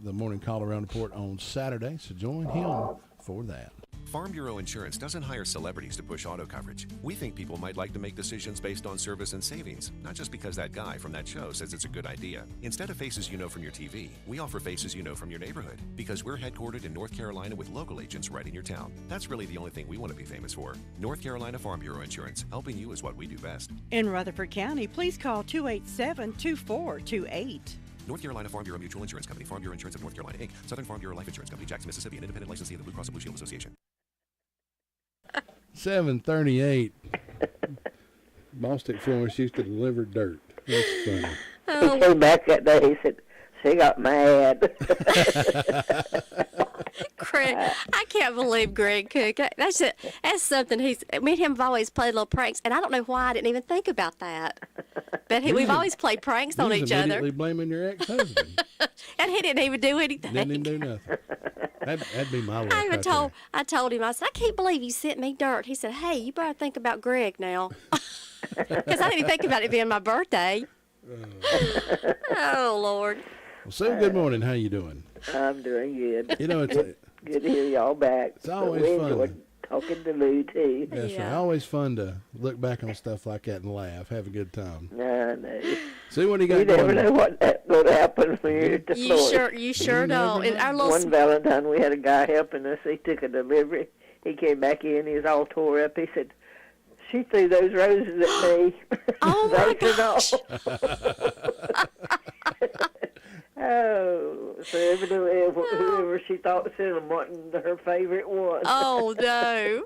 Morning Call Around Report on Saturday, so join him for that. Farm Bureau Insurance doesn't hire celebrities to push auto coverage. We think people might like to make decisions based on service and savings, not just because that guy from that show says it's a good idea. Instead of faces you know from your TV, we offer faces you know from your neighborhood, because we're headquartered in North Carolina with local agents right in your town. That's really the only thing we want to be famous for. North Carolina Farm Bureau Insurance. Helping you is what we do best. In Rutherford County, please call 287-2428. North Carolina Farm Bureau Mutual Insurance Company, Farm Bureau Insurance of North Carolina, Inc., Southern Farm Bureau Life Insurance Company, Jackson, Mississippi, an independent licensee of the Blue Cross and Blue Shield Association. 7:38. Bostic Florence used to deliver dirt. That's funny. He came back that day. He said, she got mad. Greg, I can't believe Greg Cook. That's something me and him have always played little pranks, and I don't know why I didn't even think about that. But we've always played pranks on each other. Immediately blaming your ex-husband. And he didn't even do anything. Didn't even do nothing. That'd be my luck. I told him, I said, I can't believe you sent me dirt. He said, hey, you better think about Greg now. Because I didn't even think about it being my birthday. Oh, Lord. Well, Sue, good morning. How you doing? I'm doing good. You know, it's good to hear y'all back. It's always fun. Talking to Lou, too. That's right. Always fun to look back on stuff like that and laugh. Have a good time. I know. See what you got You going. never know what's going to happen when you're at the floor. You sure don't. And our One Valentine, we had a guy helping us. He took a delivery. He came back in. He was all tore up. He said, she threw those roses at me. Oh, my gosh. Oh, so evidently whoever she thought sent them wasn't her favorite one. Oh, no.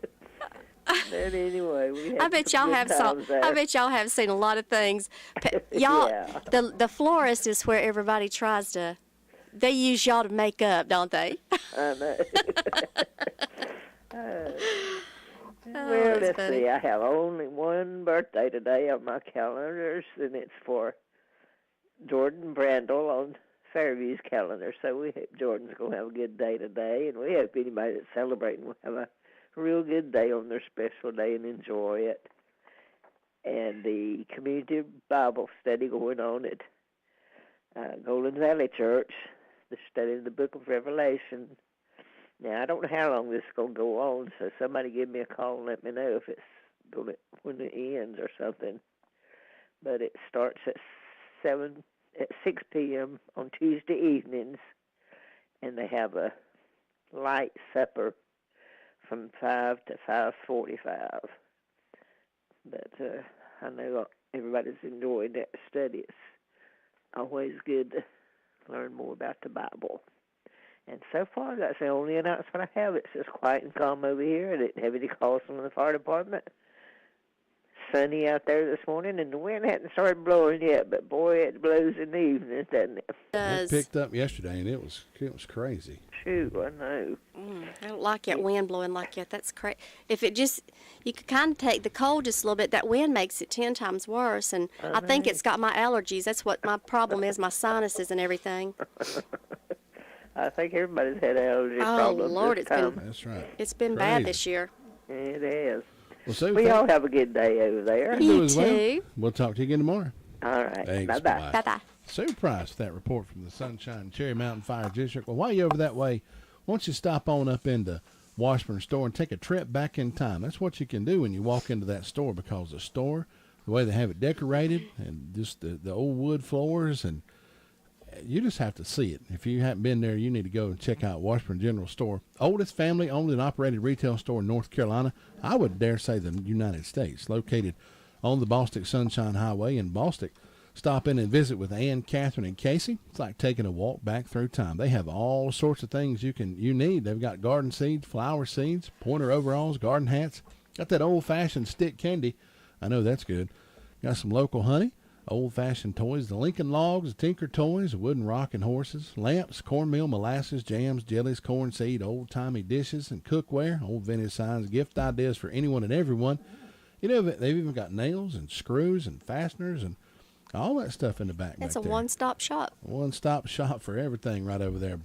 But anyway, we had I bet y'all good have times there. I bet y'all have seen a lot of things. Y'all, Yeah. the florist is where everybody tries to. They use y'all to make up, don't they? I know. That's Let's funny. see. I have only one birthday today on my calendars, and it's for Jordan Brandle on Fairview's calendar. So we hope Jordan's going to have a good day today, and we hope anybody that's celebrating will have a real good day on their special day and enjoy it. And the community Bible study going on at Golden Valley Church, the study of the book of Revelation. Now, I don't know how long this is going to go on, so somebody give me a call and let me know if it's going to, when it ends or something. But it starts at 6 p.m. on Tuesday evenings, and they have a light supper from 5 to 5:45. But I know everybody's enjoying that study. It's always good to learn more about the Bible. And so far, that's the only announcement I have. It's just quiet and calm over here. I didn't have any calls from the fire department. Sunny out there this morning, and the wind hadn't started blowing yet, but boy, it blows in the evenings, doesn't it? It picked up yesterday, and it was crazy. Shoot, I know. I don't like that wind blowing like that. That's crazy. If it just, you could kind of take the cold just a little bit. That wind makes it 10 times worse, and I think it's got my allergies. That's what my problem is, my sinuses and everything. I think everybody's had allergy problems. Oh, Lord, this it's time. been, That's right. It's been Crazy. bad this year. It is. Well, Sue, We all have a good day over there. You as well. We'll talk to you again tomorrow. All right. Thanks. Bye-bye. Bye-bye. Sue Price, that report from the Sunshine Cherry Mountain Fire District. Well, while you're over that way, why don't you stop on up into Washburn store and take a trip back in time? That's what you can do when you walk into that store, because the store, the way they have it decorated, and just the old wood floors, and you just have to see it. If you haven't been there, you need to go and check out Washburn General Store. Oldest family-owned and operated retail store in North Carolina. I would dare say the United States. Located on the Bostic Sunshine Highway in Bostic. Stop in and visit with Ann, Catherine, and Casey. It's like taking a walk back through time. They have all sorts of things you need. They've got garden seeds, flower seeds, pointer overalls, garden hats. Got that old-fashioned stick candy. I know that's good. Got some local honey. Old-fashioned toys, the Lincoln Logs, the Tinker Toys, the wooden rocking horses, lamps, cornmeal, molasses, jams, jellies, corn seed, old-timey dishes, and cookware, old vintage signs, gift ideas for anyone and everyone. You know, they've even got nails and screws and fasteners and all that stuff in the back. It's a there. one-stop shop. One-stop shop for everything right over there.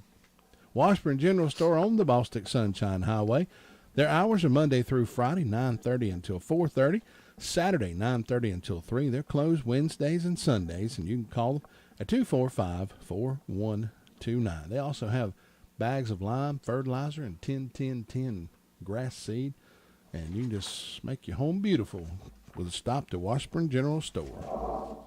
Washburn General Store on the Bostic Sunshine Highway. Their hours are Monday through Friday, 9:30 until 4:30. Saturday, 9:30 until 3. They're closed Wednesdays and Sundays, and you can call them at 245-4129. They also have bags of lime, fertilizer, and 10-10-10 grass seed, and you can just make your home beautiful with a stop to Washburn General Store.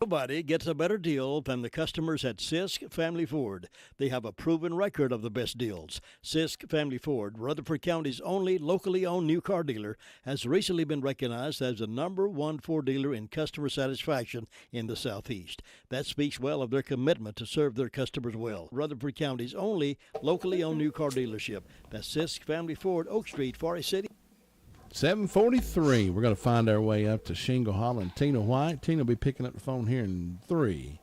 Nobody gets a better deal than the customers at Sisk Family Ford. They have a proven record of the best deals. Sisk Family Ford, Rutherford County's only locally owned new car dealer, has recently been recognized as the #1 Ford dealer in customer satisfaction in the Southeast. That speaks well of their commitment to serve their customers well. Rutherford County's only locally owned new car dealership. That's Sisk Family Ford, Oak Street, Forest City. 7:43. We're going to find our way up to Shingle Hollow and Tina White. Tina will be picking up the phone here in 3,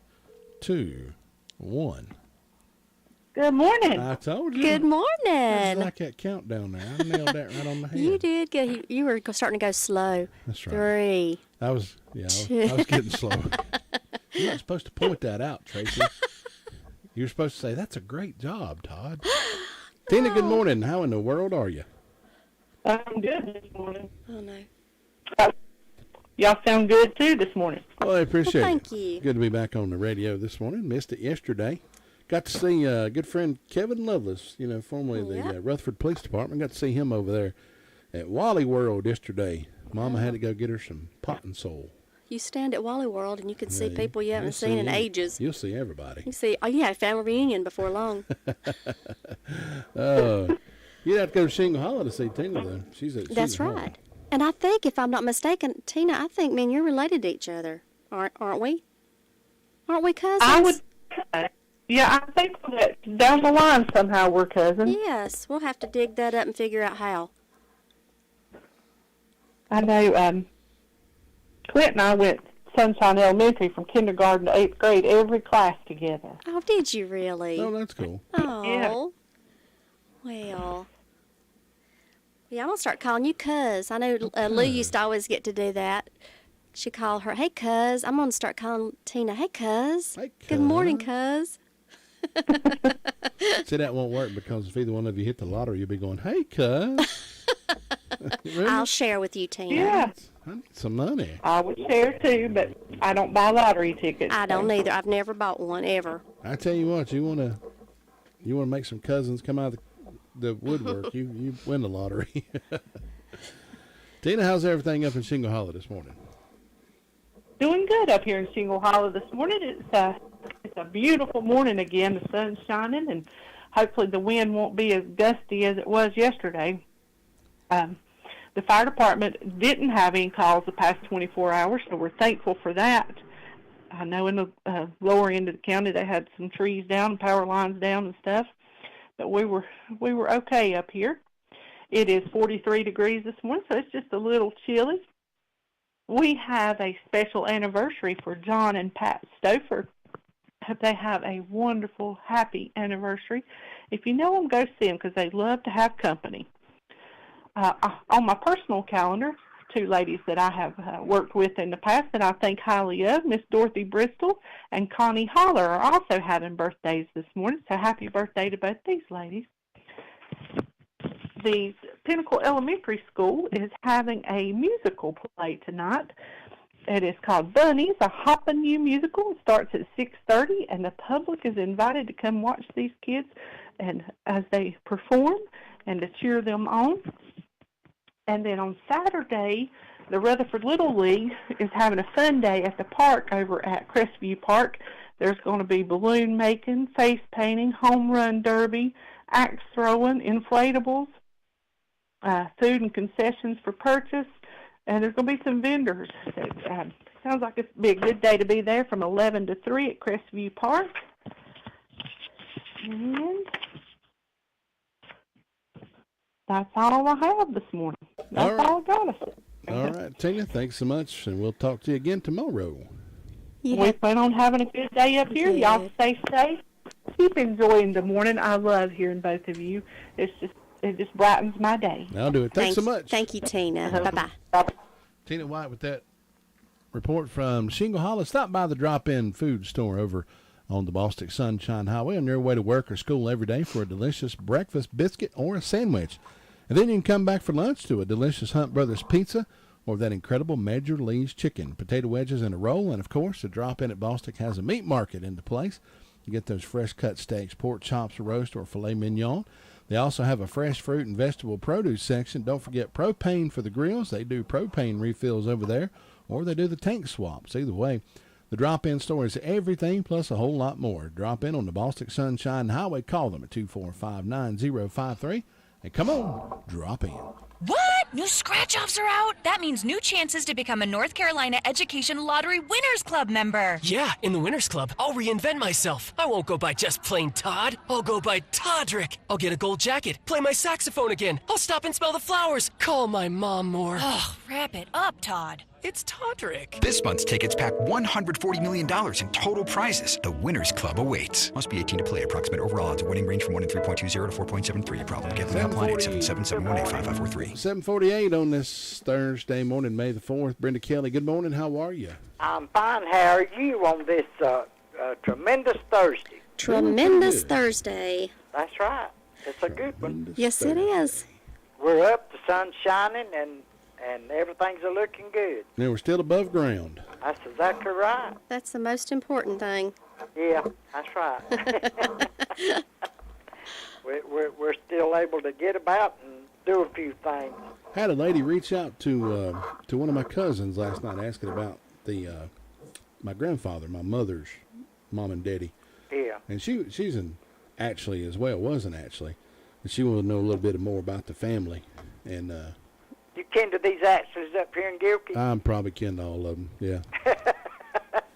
2, 1. Good morning. I told you. Good morning. It's like that countdown there. I nailed that right on the head. You did good. You were starting to go slow. That's right. 3. I was getting slow. You're not supposed to point that out, Tracy. You're supposed to say, "That's a great job, Todd." Tina, good morning. How in the world are you? I'm good this morning. Oh, no. Y'all sound good, too, this morning. Well, I appreciate thank it. you. Good to be back on the radio this morning. Missed it yesterday. Got to see good friend Kevin Lovelace, formerly the Rutherford Police Department. Got to see him over there at Wally World yesterday. Mama had to go get her some pot and soul. You stand at Wally World and you can see people you haven't seen in ages. You'll see everybody. You see, you had a family reunion before long. You'd have to go to Shingle Hollow to see Tina, though. That's right. And I think, if I'm not mistaken, Tina, I think me and you're related to each other, aren't we? Aren't we cousins? I would. Yeah, I think that down the line somehow we're cousins. Yes, we'll have to dig that up and figure out how. I know Clint and I went Sunshine Elementary from kindergarten to 8th grade, every class together. Oh, did you really? Oh, that's cool. Oh. Yeah. Well. Yeah, I'm going to start calling you Cuz. I know Lou used to always get to do that. She'd call her, hey, Cuz. I'm going to start calling Tina, hey, Cuz. Hey, Cuz. Good morning, Cuz. See, that won't work because if either one of you hit the lottery, you'll be going, hey, Cuz. Really? I'll share with you, Tina. Yeah. I need some money. I would share too, but I don't buy lottery tickets. I don't either. I've never bought one, ever. I tell you what, you want to make some cousins come out of the woodwork, you win the lottery. Tina, how's everything up in Shingle Hollow this morning? Doing good up here in Shingle Hollow this morning. It's a beautiful morning again. The sun's shining, and hopefully the wind won't be as gusty as it was yesterday. The fire department didn't have any calls the past 24 hours, so we're thankful for that. I know in the lower end of the county they had some trees down, power lines down and stuff, but we were okay up here. It is 43 degrees this morning, so it's just a little chilly. We have a special anniversary for John and Pat Stouffer. Hope they have a wonderful, happy anniversary. If you know them, go see them because they love to have company. On my personal calendar, two ladies that I have worked with in the past that I think highly of, Miss Dorothy Bristol and Connie Holler, are also having birthdays this morning, so happy birthday to both these ladies. The Pinnacle Elementary School is having a musical play tonight. It is called Bunnies, a hoppin' new musical. It starts at 6:30, and the public is invited to come watch these kids and as they perform and to cheer them on. And then on Saturday, the Rutherford Little League is having a fun day at the park over at Crestview Park. There's going to be balloon making, face painting, home run derby, axe throwing, inflatables, food and concessions for purchase, and there's going to be some vendors. So, sounds like it's be a good day to be there from 11 to 3 at Crestview Park. And that's all I have this morning. That's all I got us. All right, Tina, thanks so much, and we'll talk to you again tomorrow. We plan on having a good day up here. Y'all stay safe. Keep enjoying the morning. I love hearing both of you. It just brightens my day. I'll do it. Thanks so much. Thank you, Tina. Bye-bye. Tina White with that report from Shingle Hollow. Stop by the drop-in food store over on the Bostic Sunshine Highway on your way to work or school every day for a delicious breakfast biscuit or a sandwich. And then you can come back for lunch to a delicious Hunt Brothers pizza or that incredible Major Lee's chicken, potato wedges, and a roll. And, of course, the drop-in at Bostic has a meat market into place. You get those fresh-cut steaks, pork chops, roast, or filet mignon. They also have a fresh fruit and vegetable produce section. Don't forget propane for the grills. They do propane refills over there, or they do the tank swaps. Either way, the drop-in store is everything plus a whole lot more. Drop in on the Bostic Sunshine Highway. Call them at 245-9053. And come on, drop in. What? New scratch-offs are out? That means new chances to become a North Carolina Education Lottery Winners Club member. Yeah, in the Winners Club, I'll reinvent myself. I won't go by just plain Todd. I'll go by Toddrick. I'll get a gold jacket, play my saxophone again. I'll stop and smell the flowers, call my mom more. Ugh, wrap it up, Todd. It's Toddrick. This month's tickets pack $140 million in total prizes. The Winners Club awaits. Must be 18 to play. Approximate overall odds of winning range from 1 in 3.20 to 4.73. Problem. Gambling helpline 877-718-5543. 7:48 on this Thursday morning, May the 4th. Brenda Kelly, good morning. How are you? I'm fine. How are you on this tremendous Thursday? Tremendous Thursday. That's right. It's a good one. Yes, it is. We're up, the sun's shining, and everything's looking good. And we're still above ground. That's exactly right. That's the most important thing. Yeah, that's right. we're still able to get about and do a few things. Had a lady reach out to one of my cousins last night asking about my grandfather, my mother's mom and daddy. Yeah. And she's an Ashley as well, wasn't Ashley. And she wanted to know a little bit more about the family. And you kin to these Ashleys up here in Gilkey? I'm probably kin to all of them, yeah.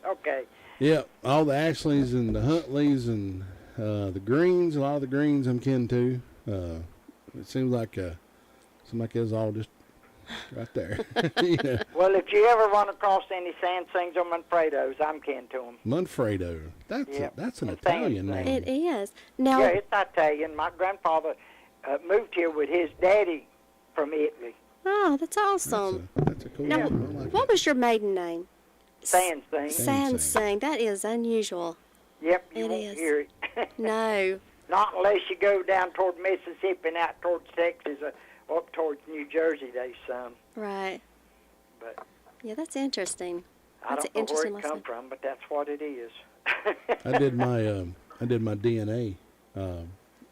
Okay. Yeah, all the Ashleys and the Huntleys and the Greens, a lot of the Greens I'm kin to. It seems like it was all just right there. You know. Well, if you ever run across any sand things or Manfredos, I'm kin to them. Manfredo. That's an And Italian sand name. It is. Now, Yeah, it's Italian. My grandfather moved here with his daddy from Italy. oh, that's awesome. That's a cool Now, name. I like what was your maiden name? Sand thing. Sansing. That is unusual. Yep, you It won't is. hear it. No. Not unless you go down toward Mississippi and out towards Texas, up towards New Jersey, there's some. Right. But Yeah, that's interesting. I That's don't an know where interesting it come lesson. from, but that's what it is. I did my DNA.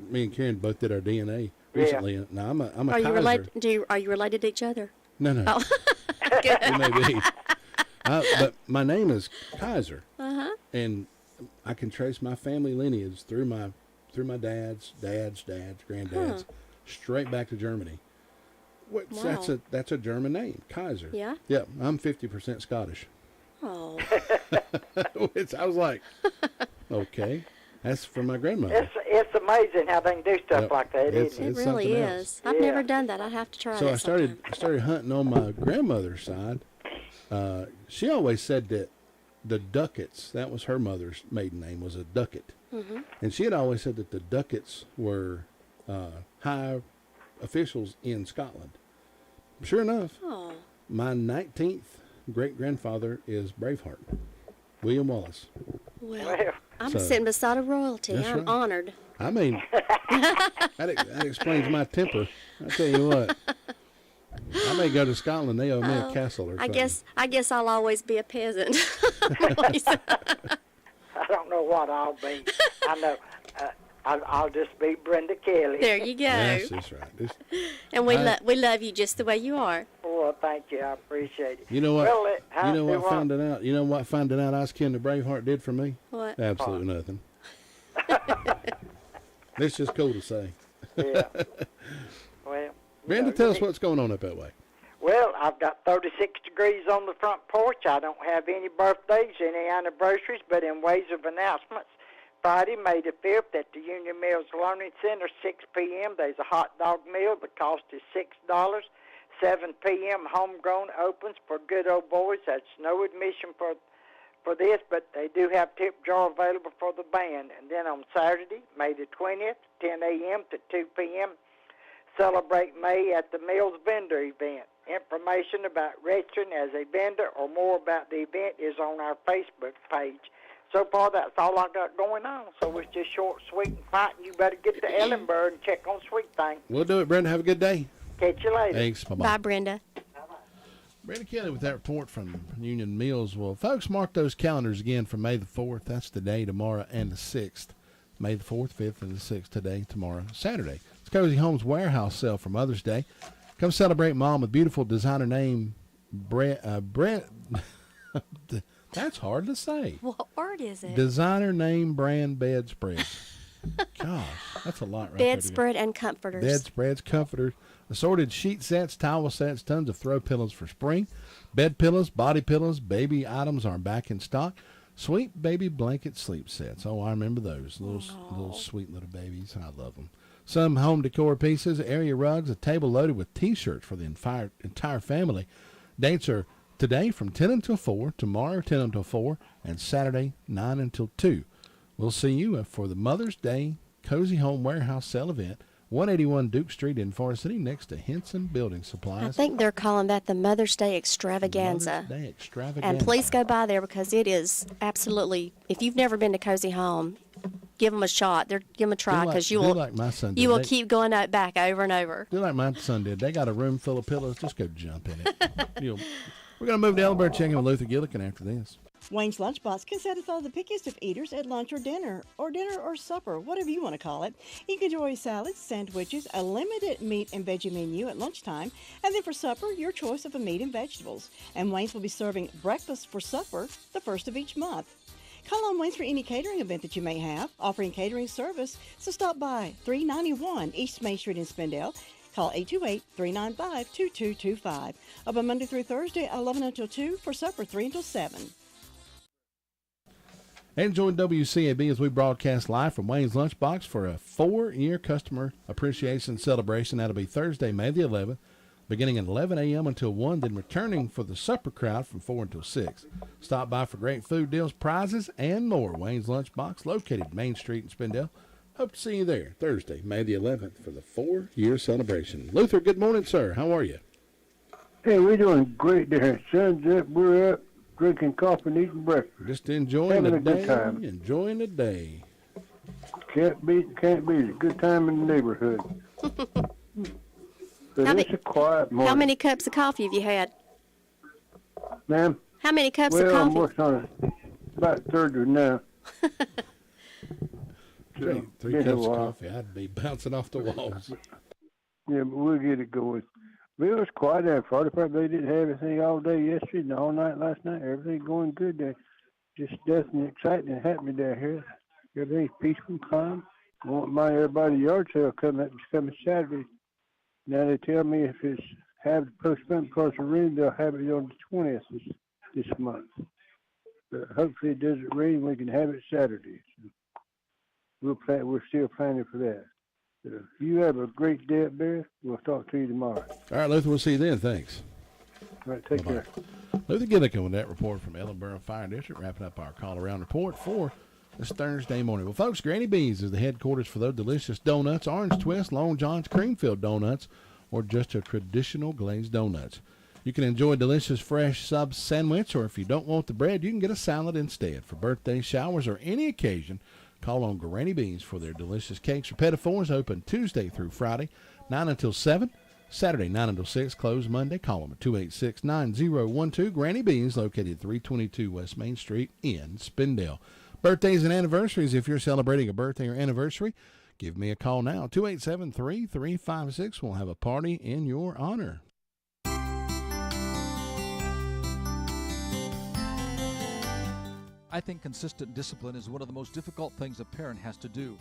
Me and Karen both did our DNA recently. Now I'm a Are you Kaiser. related? Are you related to each other? No. Oh. It may be. But my name is Kaiser, Uh-huh. and I can trace my family lineage through my dad's, granddad's, straight back to Germany. Which, Wow. that's a German name, Kaiser. Yeah? Yep, I'm 50% Scottish. Oh. Which I was like, okay, that's from my grandmother. It's amazing how they can do stuff Yep. like that, It's- isn't it? It it's really something is. else. I've Yeah. never done that. I'd have to try So that I started hunting on my grandmother's side. She always said that the Duckets, that was her mother's maiden name, was a Duckett. Mm-hmm. And she had always said that the Duckets were high officials in Scotland. Sure enough, Oh. my 19th great-grandfather is Braveheart, William Wallace. Well, I'm So- sitting beside a royalty. That's I'm right. honored. I mean, that explains my temper. I tell you what, I may go to Scotland. They owe me a castle or I something. guess I'll always be a peasant. I don't know what I'll be. I know. I'll just be Brenda Kelly. There you go. That's just right. And we love you just the way you are. Well, thank you. I appreciate it. You know what? Well, you know what? Finding out. You know what? Finding out I was kin to Braveheart did for me. What? Absolutely nothing. It's just cool to say. Yeah. Well, Brenda, tell us what's going on up that way. Well, I've got 36 degrees on the front porch. I don't have any birthdays, any anniversaries, but in ways of announcements, Friday, May the 5th at the Union Mills Learning Center, 6 p.m., there's a hot dog meal. The cost is $6. 7 p.m., homegrown opens for good old boys. That's no admission for this, but they do have tip jar available for the band. And then on Saturday, May the 20th, 10 a.m. to 2 p.m., celebrate May at the Mills Vendor event. Information about registering as a vendor or more about the event is on our Facebook page. So far, that's all I got going on. So it's just short, sweet, and fine. You better get to Ellenburg and check on Sweet Thing. We'll do it, Brenda. Have a good day. Catch you later. Thanks. Bye-bye. Bye, Brenda. Brenda Kelly with that report from Union Mills. Well, folks, mark those calendars again for May the 4th. That's today, tomorrow, and the 6th. May the 4th, 5th, and the 6th, today, tomorrow, Saturday. It's Cozy Homes Warehouse Sale for Mother's Day. Come celebrate Mom with beautiful designer name Brent. That's hard to say. What word is it? Designer name brand bedspreads. Gosh, that's a lot right there. Bedspread and comforters. Bedspreads, comforters, assorted sheet sets, towel sets, tons of throw pillows for spring, bed pillows, body pillows, baby items are back in stock. Sweet baby blanket sleep sets. Oh, I remember those. Little sweet little babies. I love them. Some home decor pieces, area rugs, a table loaded with T-shirts for the entire family. Dates are today from 10 until 4, tomorrow 10 until 4, and Saturday 9 until 2. We'll see you for the Mother's Day Cozy Home Warehouse Sale event, 181 Duke Street in Forest City, next to Henson Building Supplies. I think they're calling that the Mother's Day Extravaganza. Mother's Day Extravaganza. And please go by there because it is absolutely, if you've never been to Cozy Home, give them a shot. Give them a try because you will, like my son did. you will keep going back over and over. Do like my son did. They got a room full of pillows. Just go jump in it. We're going to move to Ellenburg, checking with Luther Gillikin after this. Wayne's Lunchbox can satisfy the pickiest of eaters at lunch or dinner or supper, whatever you want to call it. You can enjoy salads, sandwiches, a limited meat and veggie menu at lunchtime, and then for supper, your choice of a meat and vegetables. And Wayne's will be serving breakfast for supper the first of each month. Call on Wayne's for any catering event that you may have, offering catering service, so stop by 391 East Main Street in Spindale. Call 828-395-2225. Open Monday through Thursday, 11 until 2, for supper, 3 until 7. And join WCAB as we broadcast live from Wayne's Lunchbox for a 4-year customer appreciation celebration. That'll be Thursday, May the 11th. beginning at 11 a.m. until 1, then returning for the supper crowd from 4 until 6. Stop by for great food deals, prizes, and more. Wayne's Lunchbox, located Main Street in Spindale. Hope to see you there Thursday, May the 11th, for the 4-year celebration. Luther, good morning, sir. How are you? Hey, we're doing great there. Sun's up, we're up, drinking coffee and eating breakfast. Just enjoying Having the a good day. time. Enjoying the day. Can't beat it. Good time in the neighborhood. So How it's a quiet morning. How many cups of coffee have you had? Ma'am? How many cups well, of coffee? I'm working on about third of now. Three cups of coffee. I'd be bouncing off the walls. Yeah, but we'll get it going. But it was quiet there. Fire department, they didn't have anything all day yesterday and all night last night. Everything going good there. Just nothing exciting happening down here. Everything's peaceful, calm. I want my everybody yard sale coming Saturday. Now they tell me if it's have to postpone because of rain, they'll have it on the 20th this month. But hopefully it doesn't rain. We can have it Saturday. So we're still planning for that. So you have a great day up there. We'll talk to you tomorrow. All right, Luther, we'll see you then. Thanks. All right, take care. Luther Gillikin with that report from Ellenboro Fire District, wrapping up our call around report for this Thursday morning. Well, folks, Granny B's is the headquarters for those delicious donuts, orange twist, Long John's cream-filled donuts, or just a traditional glazed donuts. You can enjoy a delicious fresh sub sandwich, or if you don't want the bread, you can get a salad instead. For birthdays, showers, or any occasion, call on Granny B's for their delicious cakes or petit fours, open Tuesday through Friday, 9 until 7. Saturday, 9 until 6, closed Monday. Call them at 286-9012. Granny B's, located 322 West Main Street in Spindale. Birthdays and anniversaries, if you're celebrating a birthday or anniversary, give me a call now, 287-3356. We'll have a party in your honor. I think consistent discipline is one of the most difficult things a parent has to do.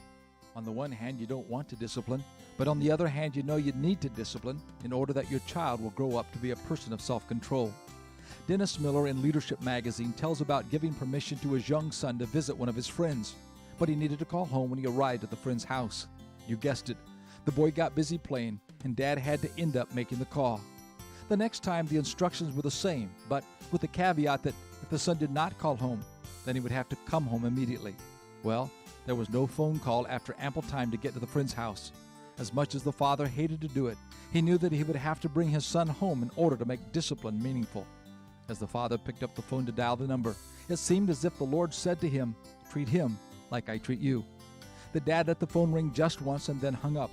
On the one hand, you don't want to discipline, but on the other hand, you know you need to discipline in order that your child will grow up to be a person of self-control. Dennis Miller in Leadership magazine tells about giving permission to his young son to visit one of his friends, but he needed to call home when he arrived at the friend's house. You guessed it. The boy got busy playing, and Dad had to end up making the call. The next time, the instructions were the same, but with the caveat that if the son did not call home, then he would have to come home immediately. Well, there was no phone call after ample time to get to the friend's house. As much as the father hated to do it, he knew that he would have to bring his son home in order to make discipline meaningful. As the father picked up the phone to dial the number, it seemed as if the Lord said to him, "Treat him like I treat you." The dad let the phone ring just once and then hung up.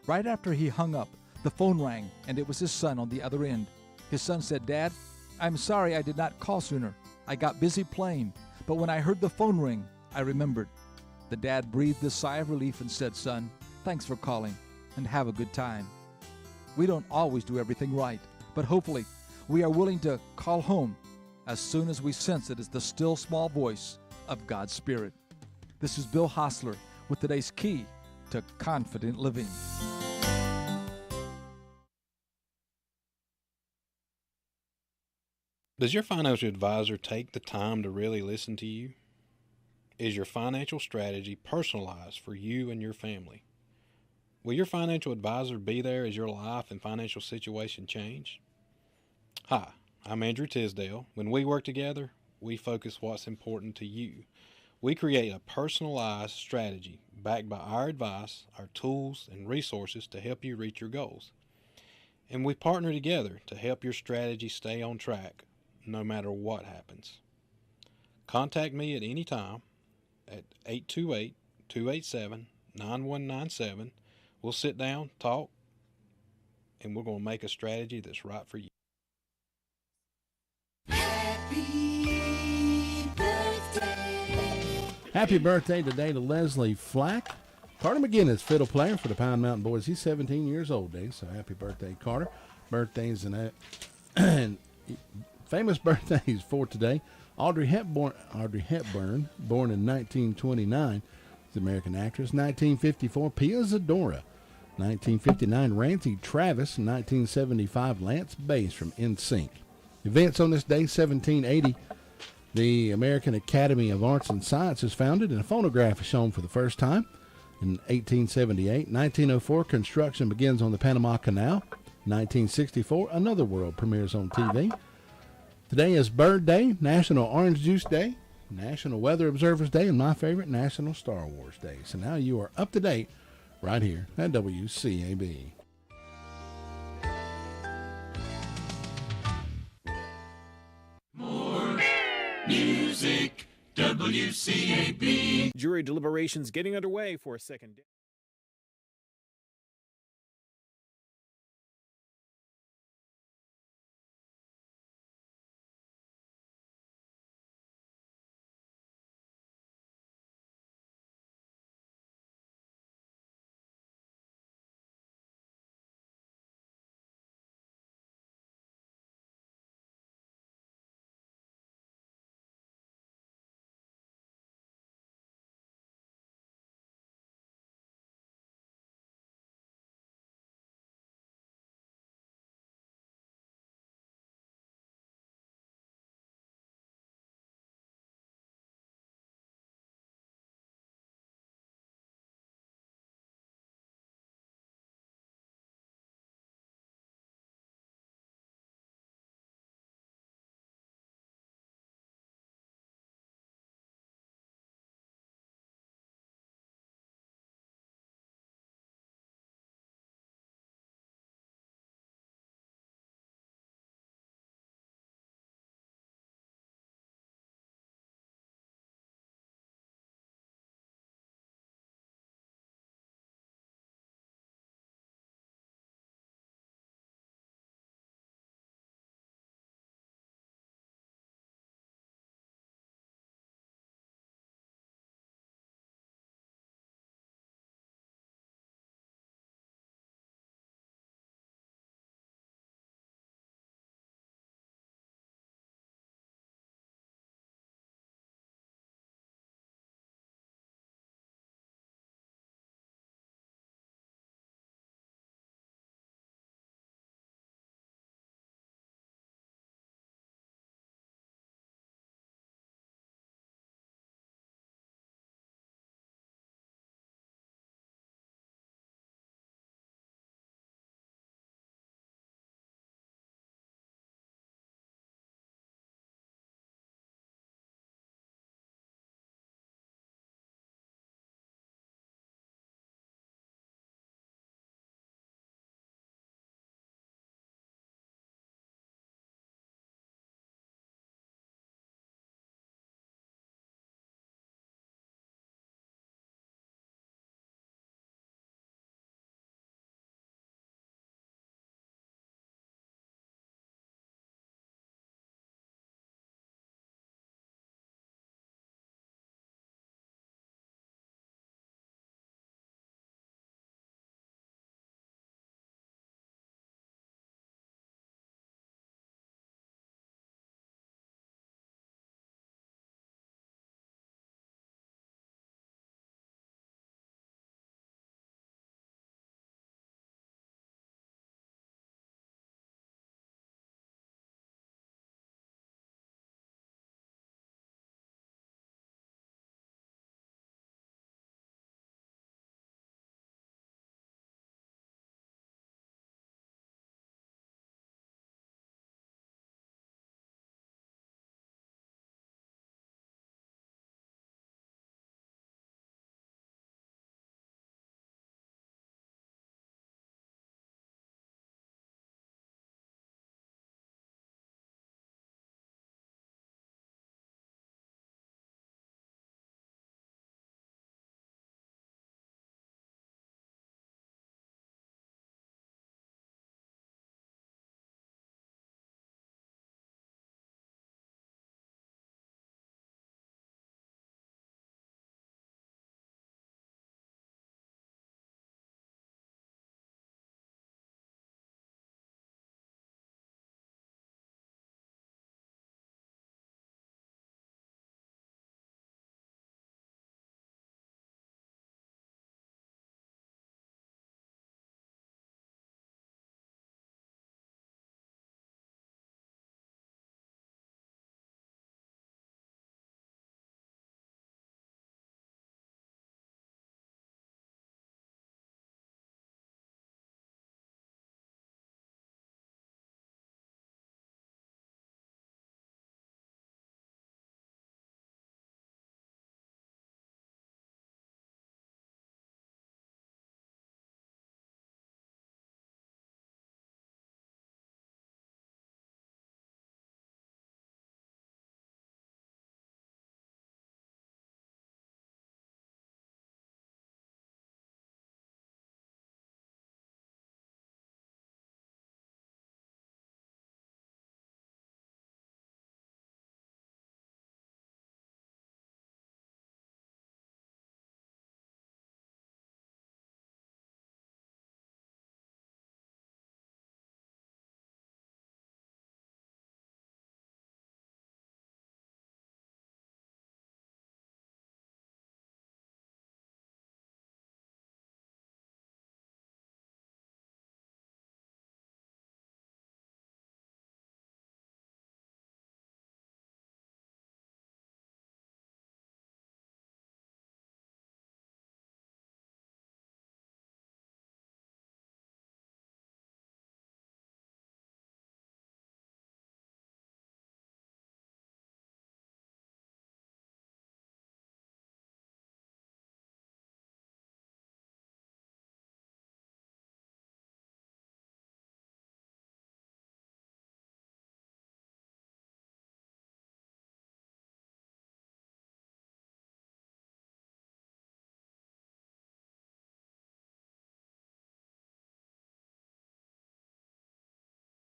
Right after he hung up, the phone rang, and it was his son on the other end. His son said, "Dad, I'm sorry I did not call sooner. I got busy playing, but when I heard the phone ring, I remembered." The dad breathed a sigh of relief and said, "Son, thanks for calling, and have a good time." We don't always do everything right, but hopefully we are willing to call home as soon as we sense it is the still small voice of God's Spirit. This is Bill Hostler with today's key to confident living. Does your financial advisor take the time to really listen to you? Is your financial strategy personalized for you and your family? Will your financial advisor be there as your life and financial situation change? Hi, I'm Andrew Tisdale. When we work together, we focus what's important to you. We create a personalized strategy backed by our advice, our tools, and resources to help you reach your goals. And we partner together to help your strategy stay on track no matter what happens. Contact me at any time at 828-287-9197. We'll sit down, talk, and we're going to make a strategy that's right for you. Happy birthday today to Leslie Flack. Carter McGinnis, fiddle player for the Pine Mountain Boys. He's 17 years old today, so happy birthday, Carter. Birthdays and famous birthdays for today. Audrey Hepburn, born in 1929, is an American actress. 1954, Pia Zadora. 1959, Rancy Travis. 1975, Lance Bass from NSYNC. Events on this day, 1780, the American Academy of Arts and Science is founded, and a phonograph is shown for the first time. In 1878, 1904, construction begins on the Panama Canal. 1964, another world premieres on TV. Today is Bird Day, National Orange Juice Day, National Weather Observers Day, and my favorite, National Star Wars Day. So now you are up to date right here at WCAB. More music, WCAB. Jury deliberations getting underway for a second day.